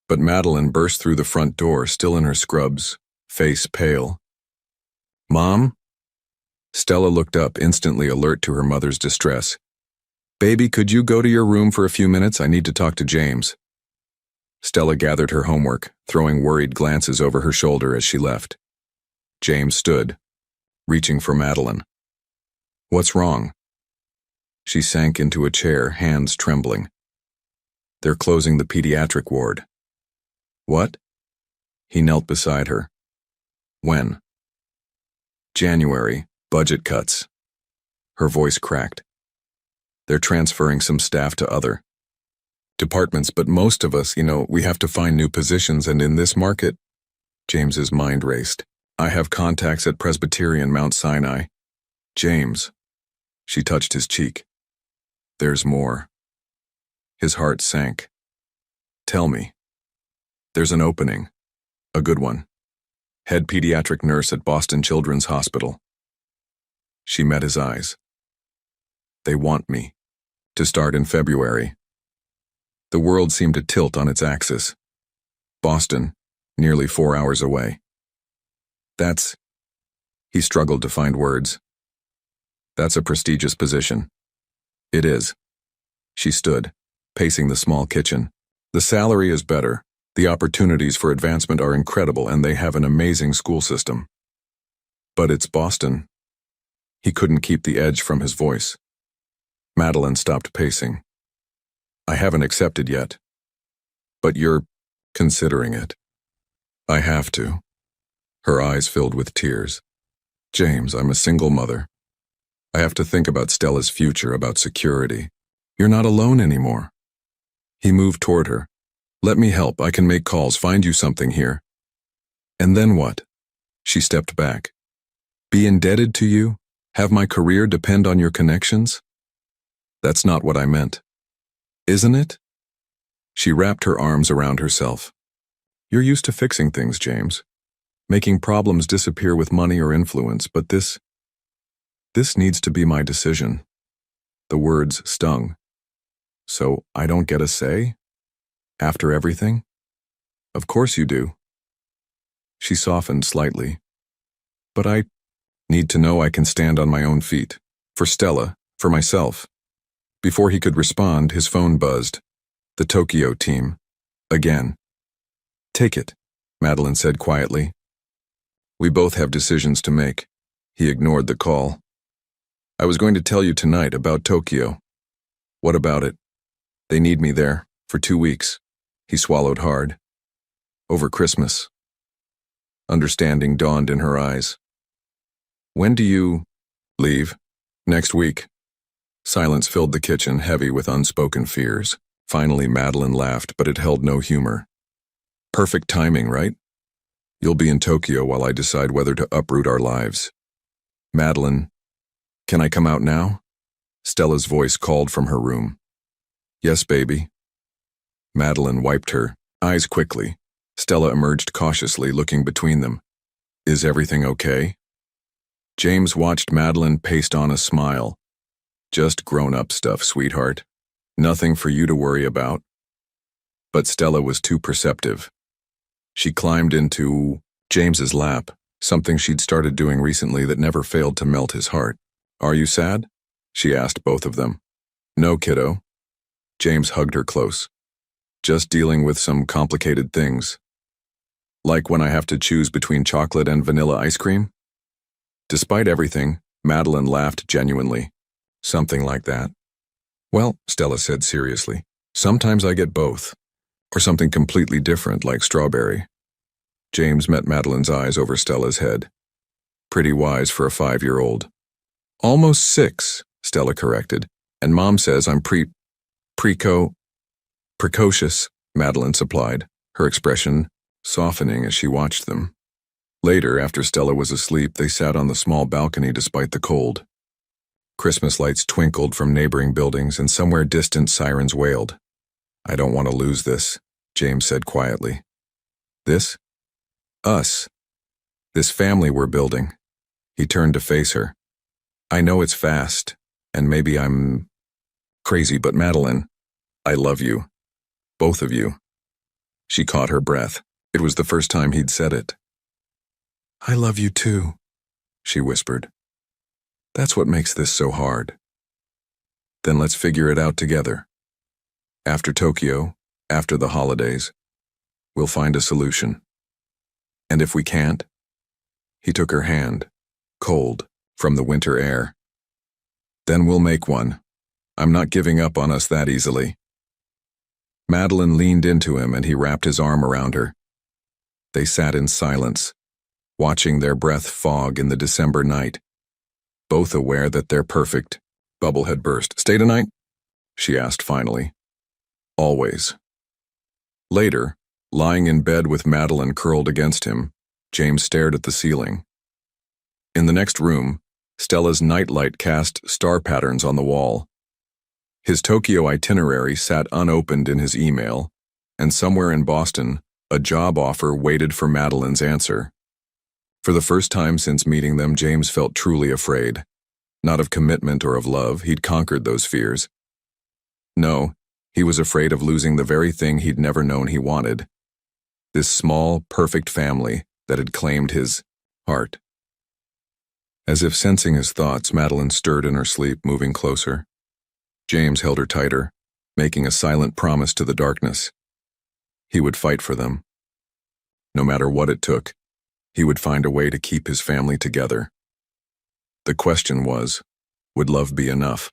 but Madeline burst through the front door, still in her scrubs, face pale. "Mom?" Stella looked up, instantly alert to her mother's distress. "Baby, could you go to your room for a few minutes? I need to talk to James." Stella gathered her homework, throwing worried glances over her shoulder as she left. James stood, reaching for Madeline. "What's wrong?" She sank into a chair, hands trembling. "They're closing the pediatric ward." "What?" He knelt beside her. "When?" "January, budget cuts." Her voice cracked. "They're transferring some staff to other departments, but most of us, we have to find new positions, and in this market," James's mind raced. "I have contacts at Presbyterian Mount Sinai." "James." She touched his cheek. "There's more." His heart sank. "Tell me." "There's an opening. A good one. Head pediatric nurse at Boston Children's Hospital." She met his eyes. "They want me. To start in February." The world seemed to tilt on its axis. Boston, nearly 4 hours away. That's... He struggled to find words. "That's a prestigious position." "It is." She stood, pacing the small kitchen. "The salary is better. The opportunities for advancement are incredible, and they have an amazing school system. But it's Boston." He couldn't keep the edge from his voice. Madeline stopped pacing. "I haven't accepted yet." "But you're considering it." "I have to." Her eyes filled with tears. "James, I'm a single mother. I have to think about Stella's future, about security. You're not alone anymore." He moved toward her. "Let me help. I can make calls, find you something here." "And then what?" She stepped back. "Be indebted to you? Have my career depend on your connections?" "That's not what I meant." "Isn't it?" She wrapped her arms around herself. "You're used to fixing things, James. Making problems disappear with money or influence, but this needs to be my decision." The words stung. "So I don't get a say? After everything?" "Of course you do." She softened slightly. "But I need to know I can stand on my own feet. For Stella, for myself." Before he could respond, his phone buzzed. The Tokyo team. Again. "Take it," Madeline said quietly. "We both have decisions to make." He ignored the call. "I was going to tell you tonight about Tokyo." "What about it?" "They need me there, for 2 weeks." He swallowed hard. "Over Christmas." Understanding dawned in her eyes. "When do you leave?" "Next week." Silence filled the kitchen, heavy with unspoken fears. Finally, Madeline laughed, but it held no humor. "Perfect timing, right? You'll be in Tokyo while I decide whether to uproot our lives." "Madeline, can I come out now?" Stella's voice called from her room. "Yes, baby." Madeline wiped her eyes quickly. Stella emerged cautiously, looking between them. "Is everything okay?" James watched Madeline paste on a smile. "Just grown-up stuff, sweetheart. Nothing for you to worry about." But Stella was too perceptive. She climbed into James's lap, something she'd started doing recently that never failed to melt his heart. "Are you sad?" she asked both of them. "No, kiddo." James hugged her close. "Just dealing with some complicated things." "Like when I have to choose between chocolate and vanilla ice cream?" Despite everything, Madeline laughed genuinely. "Something like that." "Well," Stella said seriously, "sometimes I get both. Or something completely different, like strawberry." James met Madeline's eyes over Stella's head. "Pretty wise for a 5-year-old. "Almost 6, Stella corrected. "And Mom says I'm precocious," Madeline supplied, her expression softening as she watched them. Later, after Stella was asleep, they sat on the small balcony despite the cold. Christmas lights twinkled from neighboring buildings, and somewhere distant sirens wailed. "I don't want to lose this," James said quietly. "This? Us. This family we're building." He turned to face her. "I know it's fast And maybe I'm crazy, but Madeline, I love you. Both of you. She caught her breath. It was the first time he'd said it. I love you too, she whispered. That's what makes this so hard. Then let's figure it out together. After Tokyo, after the holidays, we'll find a solution. And if we can't? He took her hand, cold, from the winter air. Then we'll make one. I'm not giving up on us that easily. Madeline leaned into him and he wrapped his arm around her. They sat in silence, watching their breath fog in the December night, both aware that their perfect bubble had burst. Stay tonight? She asked finally. Always. Later, lying in bed with Madeline curled against him, James stared at the ceiling. In the next room, Stella's nightlight cast star patterns on the wall. His Tokyo itinerary sat unopened in his email, and somewhere in Boston, a job offer waited for Madeline's answer. For the first time since meeting them, James felt truly afraid. Not of commitment or of love, he'd conquered those fears. No, he was afraid of losing the very thing he'd never known he wanted. This small, perfect family that had claimed his heart. As if sensing his thoughts, Madeline stirred in her sleep, moving closer. James held her tighter, making a silent promise to the darkness. He would fight for them. No matter what it took, he would find a way to keep his family together. The question was, would love be enough?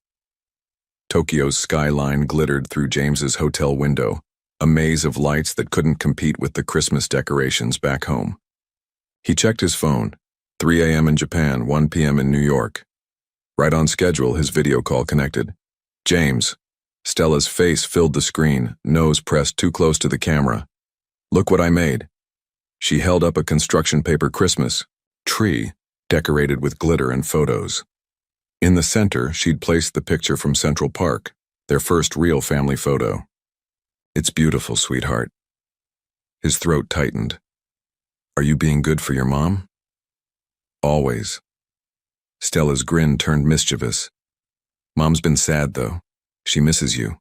Tokyo's skyline glittered through James's hotel window, a maze of lights that couldn't compete with the Christmas decorations back home. He checked his phone, 3 a.m. in Japan, 1 p.m. in New York. Right on schedule, his video call connected. James. Stella's face filled the screen, nose pressed too close to the camera. Look what I made. She held up a construction paper Christmas tree decorated with glitter and photos. In the center, she'd placed the picture from Central Park, their first real family photo. It's beautiful, sweetheart. His throat tightened. Are you being good for your mom? Always. Stella's grin turned mischievous. Mom's been sad, though. She misses you.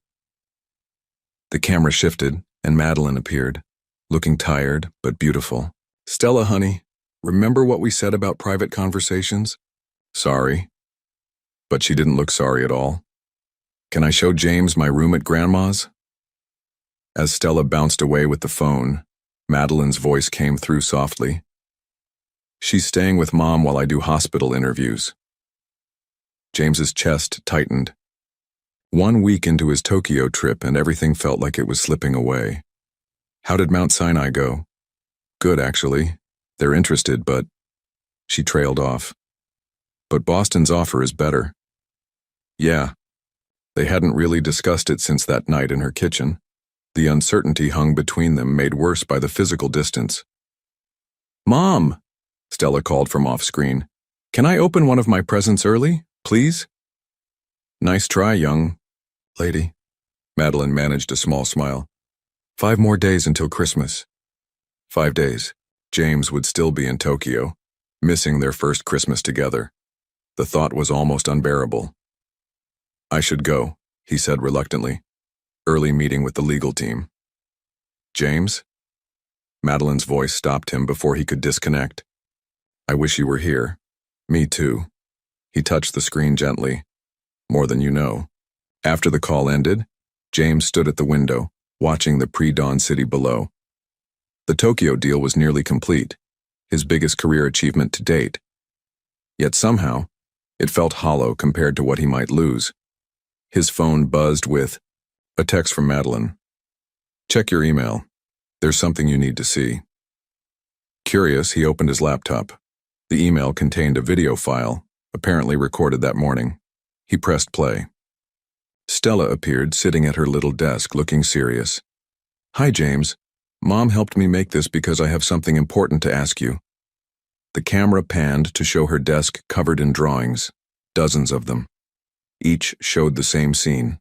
The camera shifted, and Madeline appeared, looking tired but beautiful. Stella, honey, remember what we said about private conversations? Sorry. But she didn't look sorry at all. Can I show James my room at Grandma's? As Stella bounced away with the phone, Madeline's voice came through softly. She's staying with Mom while I do hospital interviews. James's chest tightened. 1 week into his Tokyo trip and everything felt like it was slipping away. How did Mount Sinai go? Good, actually. They're interested, but... She trailed off. But Boston's offer is better. Yeah. They hadn't really discussed it since that night in her kitchen. The uncertainty hung between them, made worse by the physical distance. Mom! Stella called from off-screen. Can I open one of my presents early, please? Nice try, young lady. Madeline managed a small smile. 5 more days until Christmas. 5 days. James would still be in Tokyo, missing their first Christmas together. The thought was almost unbearable. I should go, he said reluctantly. Early meeting with the legal team. James? Madeline's voice stopped him before he could disconnect. I wish you were here. Me too. He touched the screen gently. More than you know. After the call ended, James stood at the window, watching the pre-dawn city below. The Tokyo deal was nearly complete, his biggest career achievement to date. Yet somehow, it felt hollow compared to what he might lose. His phone buzzed with a text from Madeline. Check your email. There's something you need to see. Curious, he opened his laptop. The email contained a video file, apparently recorded that morning. He pressed play. Stella appeared, sitting at her little desk, looking serious. Hi, James. Mom helped me make this because I have something important to ask you. The camera panned to show her desk covered in drawings, dozens of them. Each showed the same scene.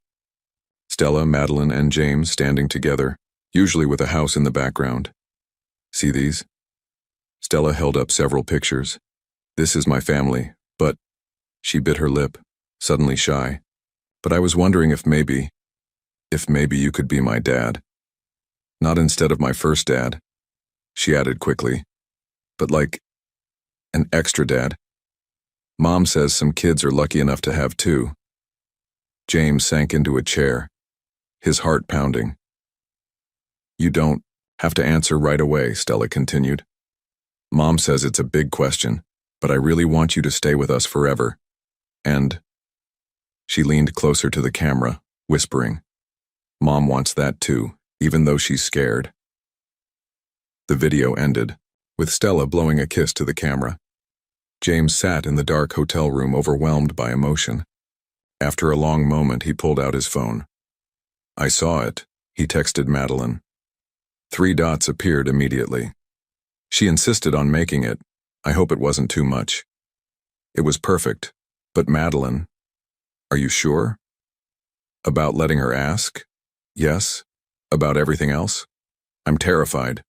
Stella, Madeline, and James standing together, usually with a house in the background. See these? Stella held up several pictures. This is my family, but... She bit her lip. suddenly shy. But I was wondering if maybe you could be my dad. Not instead of my first dad, she added quickly, but like an extra dad. Mom says some kids are lucky enough to have two. James sank into a chair, his heart pounding. You don't have to answer right away, Stella continued. Mom says it's a big question, but I really want you to stay with us forever. And she leaned closer to the camera, whispering, Mom wants that too, even though she's scared. The video ended, with Stella blowing a kiss to the camera. James sat in the dark hotel room overwhelmed by emotion. After a long moment, he pulled out his phone. I saw it, he texted Madeline. 3 dots appeared immediately. She insisted on making it. I hope it wasn't too much. It was perfect, but Madeline, are you sure? About letting her ask? Yes. About everything else? I'm terrified.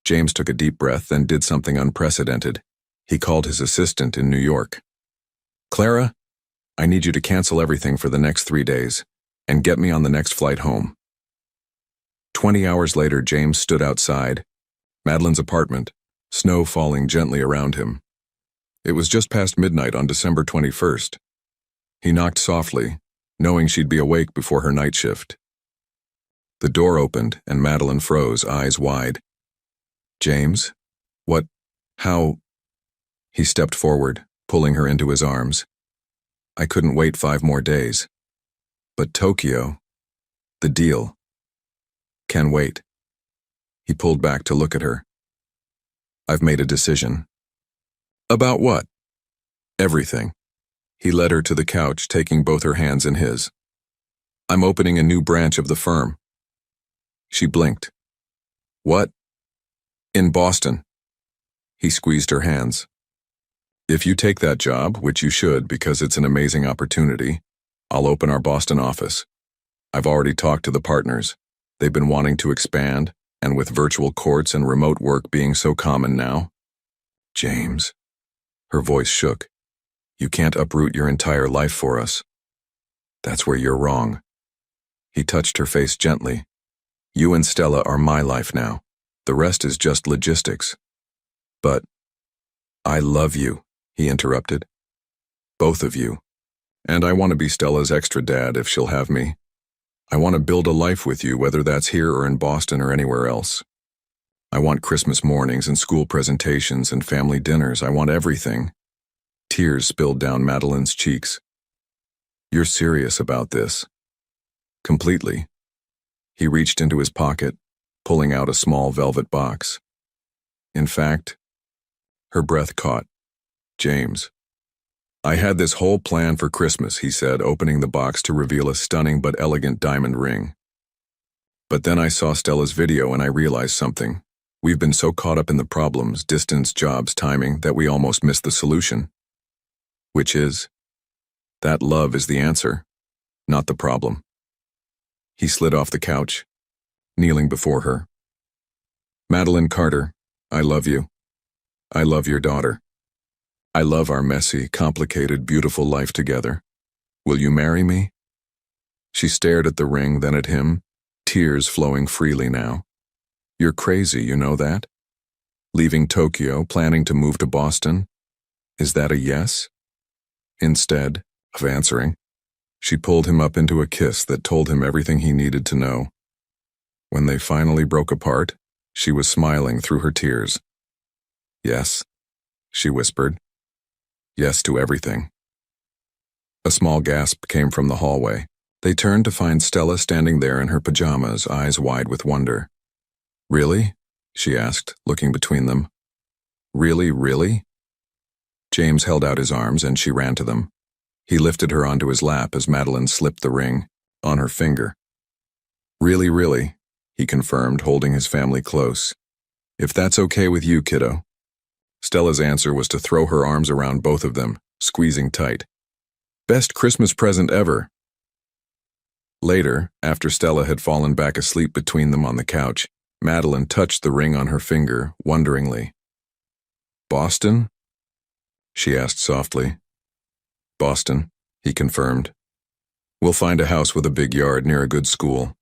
James took a deep breath, then did something unprecedented. He called his assistant in New York. Clara, I need you to cancel everything for the next 3 days and get me on the next flight home. 20 hours later, James stood outside Madeline's apartment, snow falling gently around him. It was just past midnight on December 21st. He knocked softly, knowing she'd be awake before her night shift. The door opened and Madeline froze, eyes wide. James? What? How? He stepped forward, pulling her into his arms. I couldn't wait 5 more days. But Tokyo, the deal, can wait. He pulled back to look at her. I've made a decision. About what? Everything. He led her to the couch, taking both her hands in his. I'm opening a new branch of the firm. She blinked. What? In Boston. He squeezed her hands. If you take that job, which you should because it's an amazing opportunity, I'll open our Boston office. I've already talked to the partners. They've been wanting to expand, and with virtual courts and remote work being so common now. James. Her voice shook. You can't uproot your entire life for us. That's where you're wrong. He touched her face gently. You and Stella are my life now. The rest is just logistics. But I love you, he interrupted. Both of you. And I want to be Stella's extra dad if she'll have me. I want to build a life with you, whether that's here or in Boston or anywhere else. I want Christmas mornings and school presentations and family dinners. I want everything. Tears spilled down Madeline's cheeks. You're serious about this? Completely. He reached into his pocket, pulling out a small velvet box. In fact, her breath caught. James. I had this whole plan for Christmas, he said, opening the box to reveal a stunning but elegant diamond ring. But then I saw Stella's video and I realized something. We've been so caught up in the problems, distance, jobs, timing, that we almost missed the solution. Which is, that love is the answer, not the problem. He slid off the couch, kneeling before her. Madeline Carter, I love you. I love your daughter. I love our messy, complicated, beautiful life together. Will you marry me? She stared at the ring, then at him, tears flowing freely now. You're crazy, you know that? Leaving Tokyo, planning to move to Boston? Is that a yes? Instead of answering, she pulled him up into a kiss that told him everything he needed to know. When they finally broke apart, she was smiling through her tears. Yes, she whispered. Yes to everything. A small gasp came from the hallway. They turned to find Stella standing there in her pajamas, eyes wide with wonder. Really? She asked, looking between them. Really, really? James held out his arms and she ran to them. He lifted her onto his lap as Madeline slipped the ring on her finger. Really, really, he confirmed, holding his family close. If that's okay with you, kiddo. Stella's answer was to throw her arms around both of them, squeezing tight. Best Christmas present ever. Later, after Stella had fallen back asleep between them on the couch, Madeline touched the ring on her finger, wonderingly. Boston? She asked softly. Boston, he confirmed. We'll find a house with a big yard near a good school.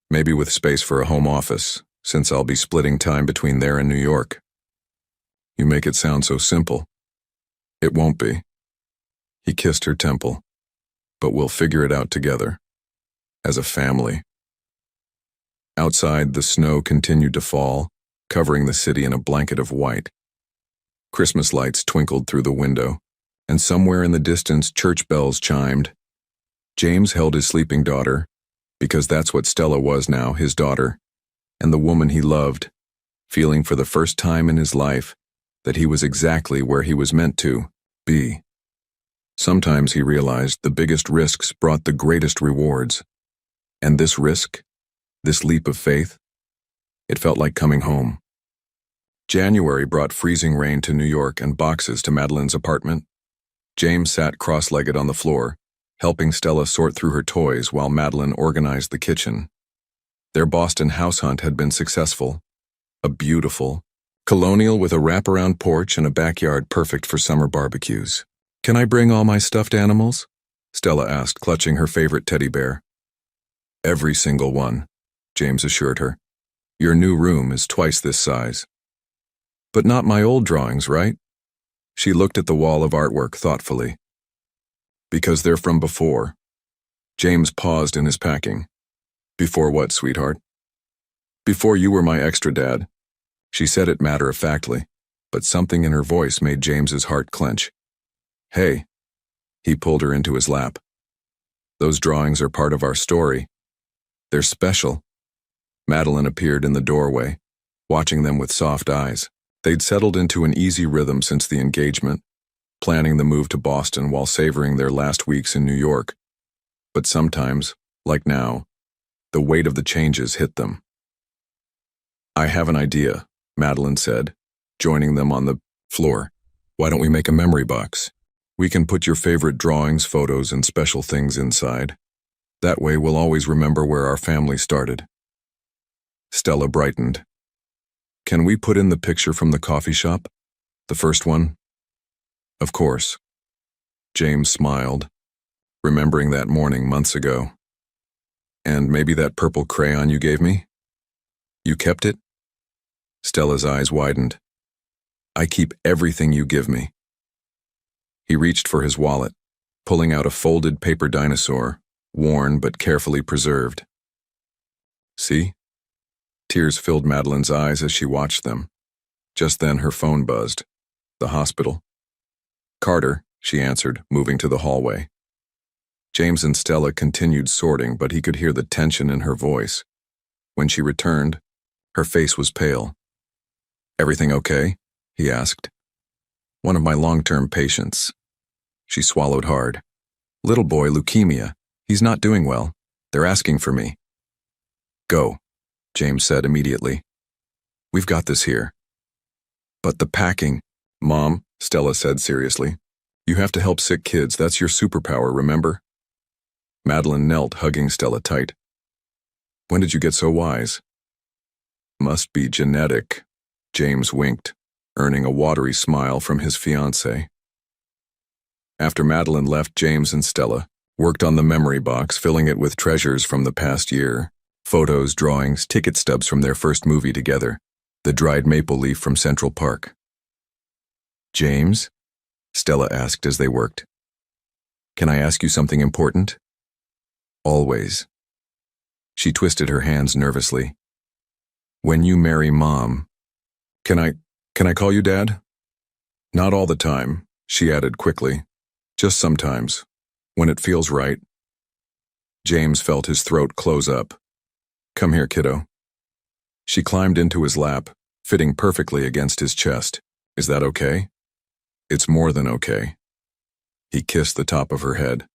Maybe with space for a home office, since I'll be splitting time between there and New York. You make it sound so simple. It won't be. He kissed her temple. But we'll figure it out together. As a family. Outside, the snow continued to fall, covering the city in a blanket of white. Christmas lights twinkled through the window, and somewhere in the distance church bells chimed. James held his sleeping daughter, because that's what Stella was now, his daughter, and the woman he loved, feeling for the first time in his life that he was exactly where he was meant to be. Sometimes he realized the biggest risks brought the greatest rewards. And this risk, this leap of faith, it felt like coming home. January brought freezing rain to New York and boxes to Madeline's apartment. James sat cross-legged on the floor, helping Stella sort through her toys while Madeline organized the kitchen. Their Boston house hunt had been successful. A beautiful, colonial with a wraparound porch and a backyard perfect for summer barbecues. Can I bring all my stuffed animals? Stella asked, clutching her favorite teddy bear. Every single one, James assured her. Your new room is twice this size. But not my old drawings, right? She looked at the wall of artwork thoughtfully. Because they're from before. James paused in his packing. Before what, sweetheart? Before you were my extra dad. She said it matter-of-factly, but something in her voice made James's heart clench. Hey. He pulled her into his lap. Those drawings are part of our story. They're special. Madeline appeared in the doorway, watching them with soft eyes. They'd settled into an easy rhythm since the engagement, planning the move to Boston while savoring their last weeks in New York. But sometimes, like now, the weight of the changes hit them. I have an idea, Madeline said, joining them on the floor. Why don't we make a memory box? We can put your favorite drawings, photos, and special things inside. That way we'll always remember where our family started. Stella brightened. Can we put in the picture from the coffee shop? The first one? Of course. James smiled, remembering that morning months ago. And maybe that purple crayon you gave me? You kept it? Stella's eyes widened. I keep everything you give me. He reached for his wallet, pulling out a folded paper dinosaur, worn but carefully preserved. See? Tears filled Madeline's eyes as she watched them. Just then her phone buzzed. The hospital. Carter, she answered, moving to the hallway. James and Stella continued sorting, but he could hear the tension in her voice. When she returned, her face was pale. Everything okay? He asked. One of my long-term patients. She swallowed hard. Little boy, leukemia. He's not doing well. They're asking for me. Go, James said immediately. We've got this here. But the packing. Mom, Stella said seriously. You have to help sick kids. That's your superpower, remember? Madeline knelt, hugging Stella tight. When did you get so wise? Must be genetic, James winked, earning a watery smile from his fiancée. After Madeline left, James and Stella worked on the memory box, filling it with treasures from the past year. Photos, drawings, ticket stubs from their first movie together. The dried maple leaf from Central Park. James? Stella asked as they worked. Can I ask you something important? Always. She twisted her hands nervously. When you marry Mom, can I call you Dad? Not all the time, she added quickly. Just sometimes, when it feels right. James felt his throat close up. Come here, kiddo. She climbed into his lap, fitting perfectly against his chest. Is that okay? It's more than okay. He kissed the top of her head.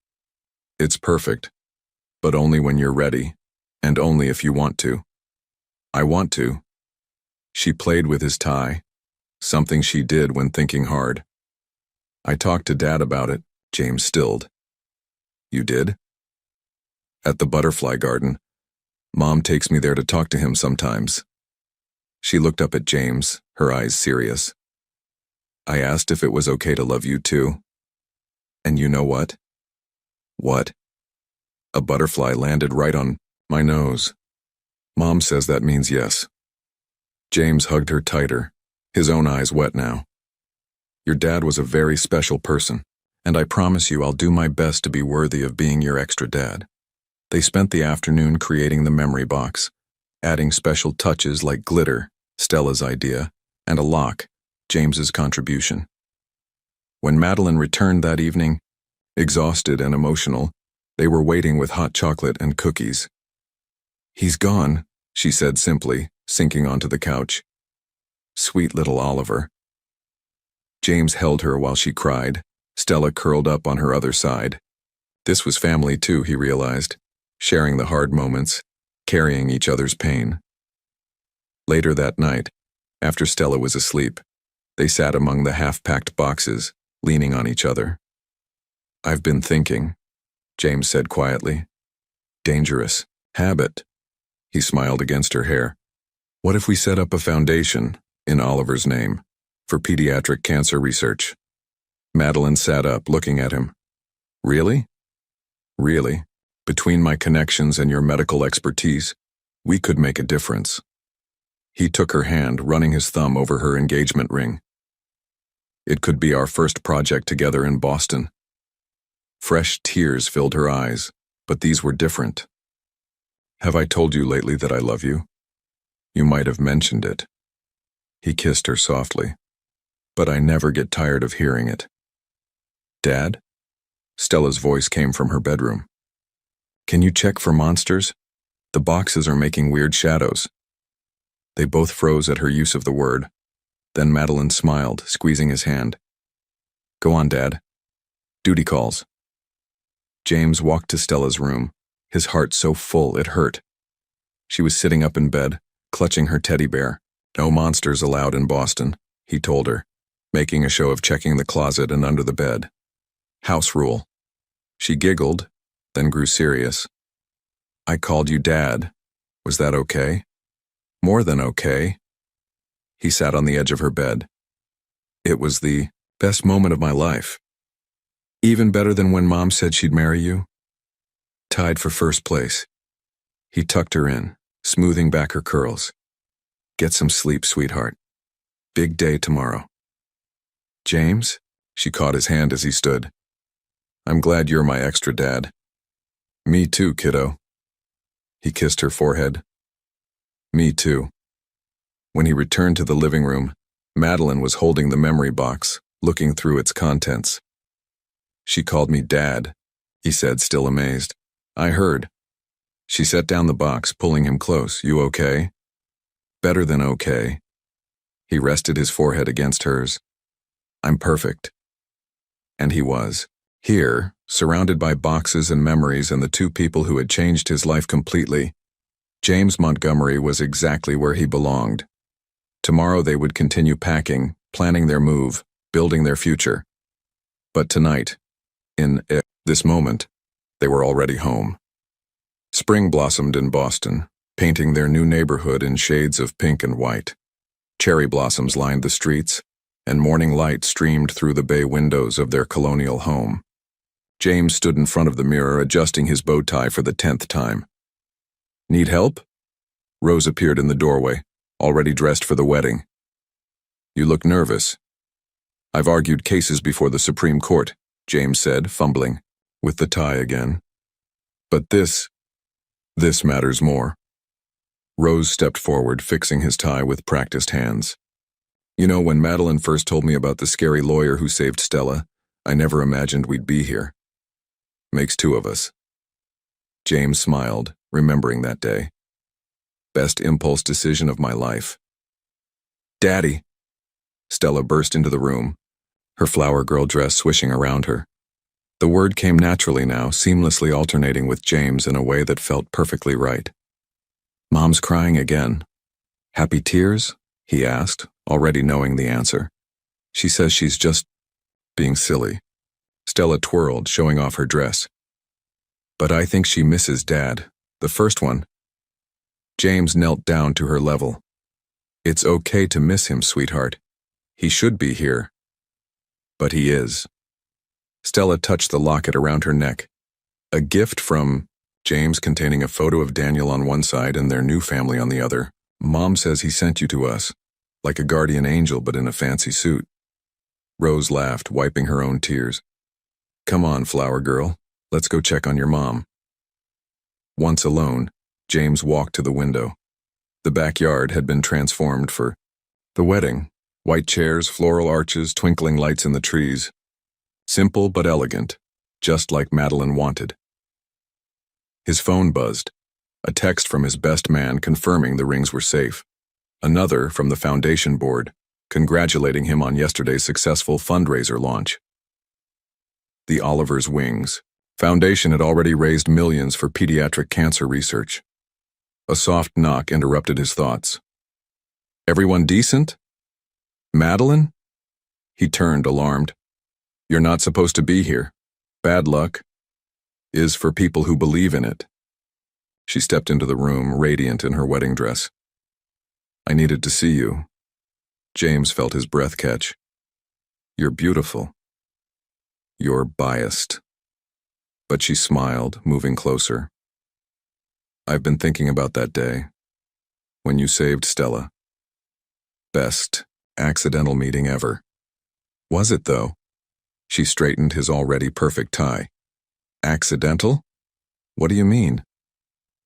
It's perfect, but only when you're ready, and only if you want to. I want to. She played with his tie, something she did when thinking hard. I talked to Dad about it, James stilled. You did? At the butterfly garden. Mom takes me there to talk to him sometimes. She looked up at James, her eyes serious. I asked if it was okay to love you too. And you know what? What? A butterfly landed right on my nose. Mom says that means yes. James hugged her tighter, his own eyes wet now. Your dad was a very special person, and I promise you I'll do my best to be worthy of being your extra dad. They spent the afternoon creating the memory box, adding special touches like glitter, Stella's idea, and a lock, James's contribution. When Madeline returned that evening, exhausted and emotional, they were waiting with hot chocolate and cookies. He's gone, she said simply, sinking onto the couch. Sweet little Oliver. James held her while she cried, Stella curled up on her other side. This was family too, he realized, sharing the hard moments, carrying each other's pain. Later that night, after Stella was asleep, they sat among the half-packed boxes, leaning on each other. I've been thinking, James said quietly. Dangerous. Habit. He smiled against her hair. What if we set up a foundation, in Oliver's name, for pediatric cancer research? Madeline sat up, looking at him. Really? Really? Between my connections and your medical expertise, we could make a difference. He took her hand, running his thumb over her engagement ring. It could be our first project together in Boston. Fresh tears filled her eyes, but these were different. Have I told you lately that I love you? You might have mentioned it. He kissed her softly, but I never get tired of hearing it. Dad? Stella's voice came from her bedroom. Can you check for monsters? The boxes are making weird shadows. They both froze at her use of the word. Then Madeline smiled, squeezing his hand. Go on, Dad. Duty calls. James walked to Stella's room, his heart so full it hurt. She was sitting up in bed, clutching her teddy bear. No monsters allowed in Boston, he told her, making a show of checking the closet and under the bed. House rule. She giggled, then grew serious. I called you Dad. Was that okay? More than okay. He sat on the edge of her bed. It was the best moment of my life. Even better than when Mom said she'd marry you. Tied for first place. He tucked her in, smoothing back her curls. Get some sleep, sweetheart. Big day tomorrow. James? She caught his hand as he stood. I'm glad you're my extra dad. Me too, kiddo. He kissed her forehead. Me too. When he returned to the living room, Madeline was holding the memory box, looking through its contents. She called me Dad, he said, still amazed. I heard. She set down the box, pulling him close. You okay? Better than okay. He rested his forehead against hers. I'm perfect. And he was. Here, surrounded by boxes and memories and the two people who had changed his life completely, James Montgomery was exactly where he belonged. Tomorrow they would continue packing, planning their move, building their future. But tonight, in this moment, they were already home. Spring blossomed in Boston, painting their new neighborhood in shades of pink and white. Cherry blossoms lined the streets, and morning light streamed through the bay windows of their colonial home. James stood in front of the mirror, adjusting his bow tie for the 10th time. Need help? Rose appeared in the doorway, already dressed for the wedding. You look nervous. I've argued cases before the Supreme Court, James said, fumbling, with the tie again. But this matters more. Rose stepped forward, fixing his tie with practiced hands. You know, when Madeline first told me about the scary lawyer who saved Stella, I never imagined we'd be here. Makes two of us. James smiled, remembering that day. Best impulse decision of my life. Daddy! Stella burst into the room, her flower girl dress swishing around her. The word came naturally now, seamlessly alternating with James in a way that felt perfectly right. Mom's crying again. Happy tears? He asked, already knowing the answer. She says she's just being silly. Stella twirled, showing off her dress. But I think she misses Dad, the first one. James knelt down to her level. It's okay to miss him, sweetheart. He should be here. But he is. Stella touched the locket around her neck. A gift from James containing a photo of Daniel on one side and their new family on the other. Mom says he sent you to us, like a guardian angel but in a fancy suit. Rose laughed, wiping her own tears. Come on, flower girl, let's go check on your mom. Once alone, James walked to the window. The backyard had been transformed for the wedding. White chairs, floral arches, twinkling lights in the trees. Simple but elegant, just like Madeline wanted. His phone buzzed. A text from his best man confirming the rings were safe. Another from the foundation board, congratulating him on yesterday's successful fundraiser launch. The Oliver's Wings Foundation had already raised millions for pediatric cancer research. A soft knock interrupted his thoughts. Everyone decent? Madeline? He turned, alarmed. You're not supposed to be here. Bad luck is for people who believe in it. She stepped into the room, radiant in her wedding dress. I needed to see you. James felt his breath catch. You're beautiful. You're biased. But she smiled, moving closer. I've been thinking about that day, when you saved Stella. Best accidental meeting ever. Was it, though? She straightened his already perfect tie. Accidental? What do you mean?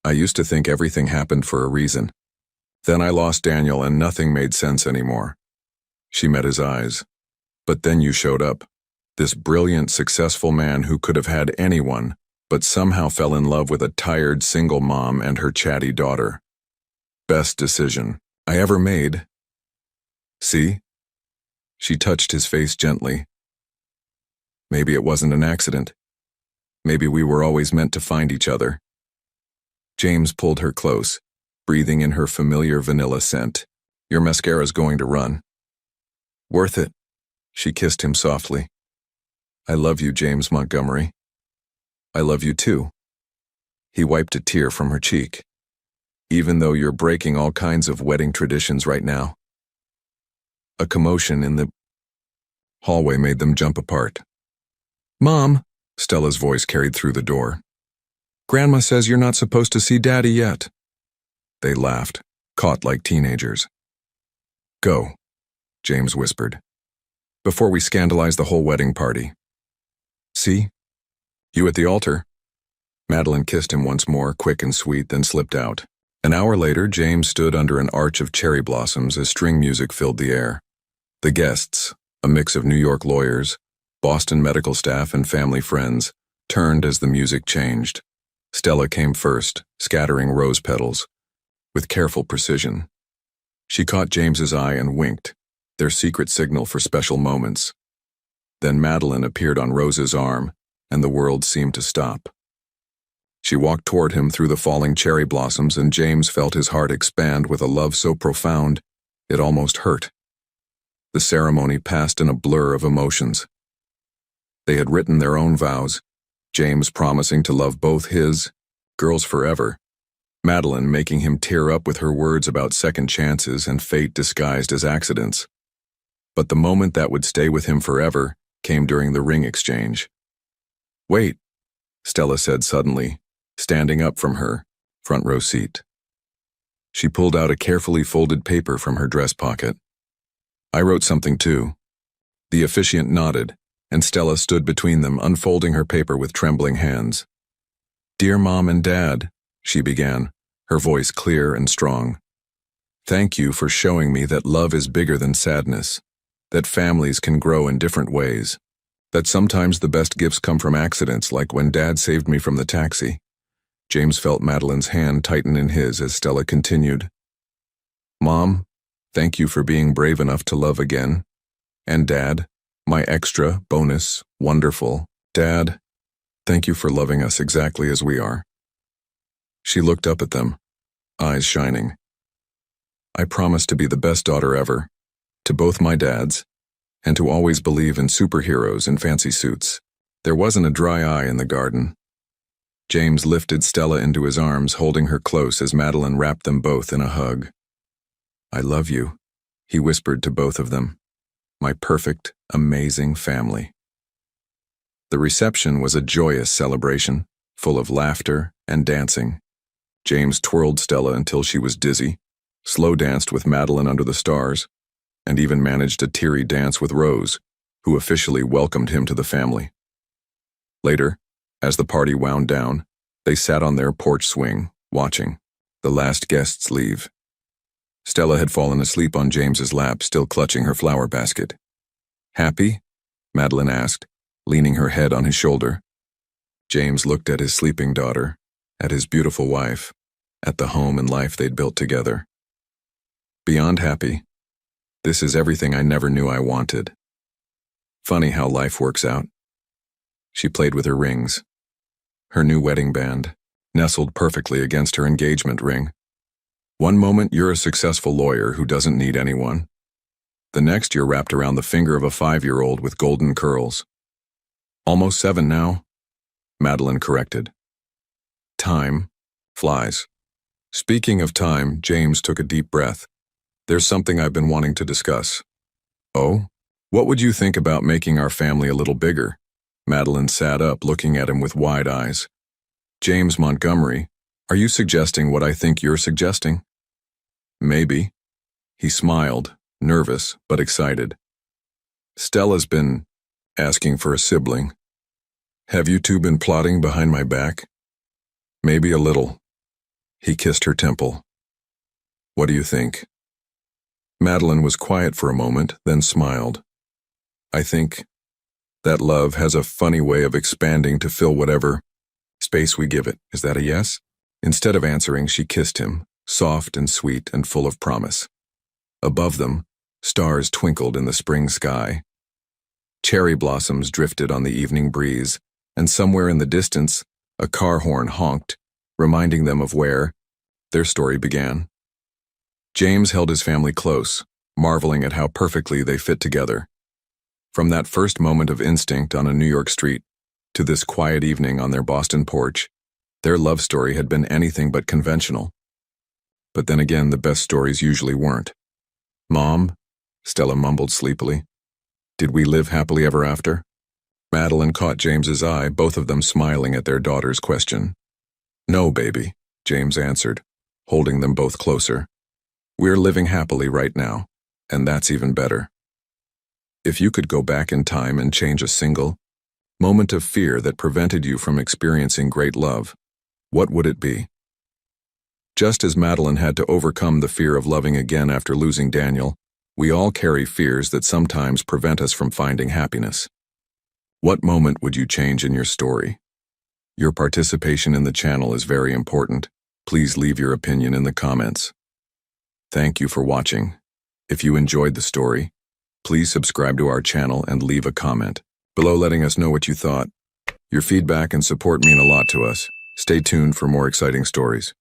I used to think everything happened for a reason. Then I lost Daniel and nothing made sense anymore. She met his eyes. But then you showed up. This brilliant, successful man who could have had anyone, but somehow fell in love with a tired single mom and her chatty daughter. Best decision I ever made. See? She touched his face gently. Maybe it wasn't an accident. Maybe we were always meant to find each other. James pulled her close, breathing in her familiar vanilla scent. Your mascara's going to run. Worth it. She kissed him softly. I love you, James Montgomery. I love you too. He wiped a tear from her cheek. Even though you're breaking all kinds of wedding traditions right now. A commotion in the hallway made them jump apart. Mom, Stella's voice carried through the door. Grandma says you're not supposed to see Daddy yet. They laughed, caught like teenagers. Go, James whispered, before we scandalize the whole wedding party. See? You at the altar. Madeline kissed him once more, quick and sweet, then slipped out. An hour later, James stood under an arch of cherry blossoms as string music filled the air. The guests, a mix of New York lawyers, Boston medical staff, and family friends, turned as the music changed. Stella came first, scattering rose petals. With careful precision. She caught James's eye and winked, their secret signal for special moments. Then Madeline appeared on Rose's arm, and the world seemed to stop. She walked toward him through the falling cherry blossoms, and James felt his heart expand with a love so profound, it almost hurt. The ceremony passed in a blur of emotions. They had written their own vows, James promising to love both his girls forever, Madeline making him tear up with her words about second chances and fate disguised as accidents. But the moment that would stay with him forever came during the ring exchange. Wait, Stella said suddenly, standing up from her front row seat. She pulled out a carefully folded paper from her dress pocket. I wrote something too. The officiant nodded, and Stella stood between them, unfolding her paper with trembling hands. Dear Mom and Dad, she began, her voice clear and strong. Thank you for showing me that love is bigger than sadness, that families can grow in different ways, that sometimes the best gifts come from accidents, like when Dad saved me from the taxi. James felt Madeline's hand tighten in his as Stella continued. Mom, thank you for being brave enough to love again. And Dad, my extra, bonus, wonderful Dad, thank you for loving us exactly as we are. She looked up at them, eyes shining. I promise to be the best daughter ever, to both my dads, and to always believe in superheroes in fancy suits. There wasn't a dry eye in the garden. James lifted Stella into his arms, holding her close as Madeline wrapped them both in a hug. I love you, he whispered to both of them. My perfect, amazing family. The reception was a joyous celebration. full of laughter and dancing. James twirled Stella until she was dizzy, slow danced with Madeline under the stars, and even managed a teary dance with Rose, who officially welcomed him to the family. Later, as the party wound down, they sat on their porch swing, watching the last guests leave. Stella had fallen asleep on James's lap, still clutching her flower basket. "Happy?" Madeline asked, leaning her head on his shoulder. James looked at his sleeping daughter, at his beautiful wife, at the home and life they'd built together. "Beyond happy. This is everything I never knew I wanted." Funny how life works out. She played with her rings. Her new wedding band, nestled perfectly against her engagement ring. One moment you're a successful lawyer who doesn't need anyone. The next you're wrapped around the finger of a 5-year-old with golden curls. "Almost 7 now," Madeline corrected. Time flies. Speaking of time, James took a deep breath. "There's something I've been wanting to discuss." "Oh? What would you think about making our family a little bigger?" Madeline sat up, looking at him with wide eyes. "James Montgomery, are you suggesting what I think you're suggesting?" "Maybe." He smiled, nervous but excited. "Stella's been asking for a sibling. Have you two been plotting behind my back?" "Maybe a little." He kissed her temple. "What do you think?" Madeline was quiet for a moment, then smiled. "I think that love has a funny way of expanding to fill whatever space we give it. Is that a yes?" Instead of answering, she kissed him, soft and sweet and full of promise. Above them, stars twinkled in the spring sky. Cherry blossoms drifted on the evening breeze, and somewhere in the distance, a car horn honked, reminding them of where their story began. James held his family close, marveling at how perfectly they fit together. From that first moment of instinct on a New York street to this quiet evening on their Boston porch, their love story had been anything but conventional. But then again, the best stories usually weren't. "Mom," Stella mumbled sleepily, "did we live happily ever after?" Madeline caught James's eye, both of them smiling at their daughter's question. "No, baby," James answered, holding them both closer. "We're living happily right now, and that's even better." If you could go back in time and change a single moment of fear that prevented you from experiencing great love, what would it be? Just as Madeline had to overcome the fear of loving again after losing Daniel, we all carry fears that sometimes prevent us from finding happiness. What moment would you change in your story? Your participation in the channel is very important. Please leave your opinion in the comments. Thank you for watching. If you enjoyed the story, please subscribe to our channel and leave a comment below letting us know what you thought. Your feedback and support mean a lot to us. Stay tuned for more exciting stories.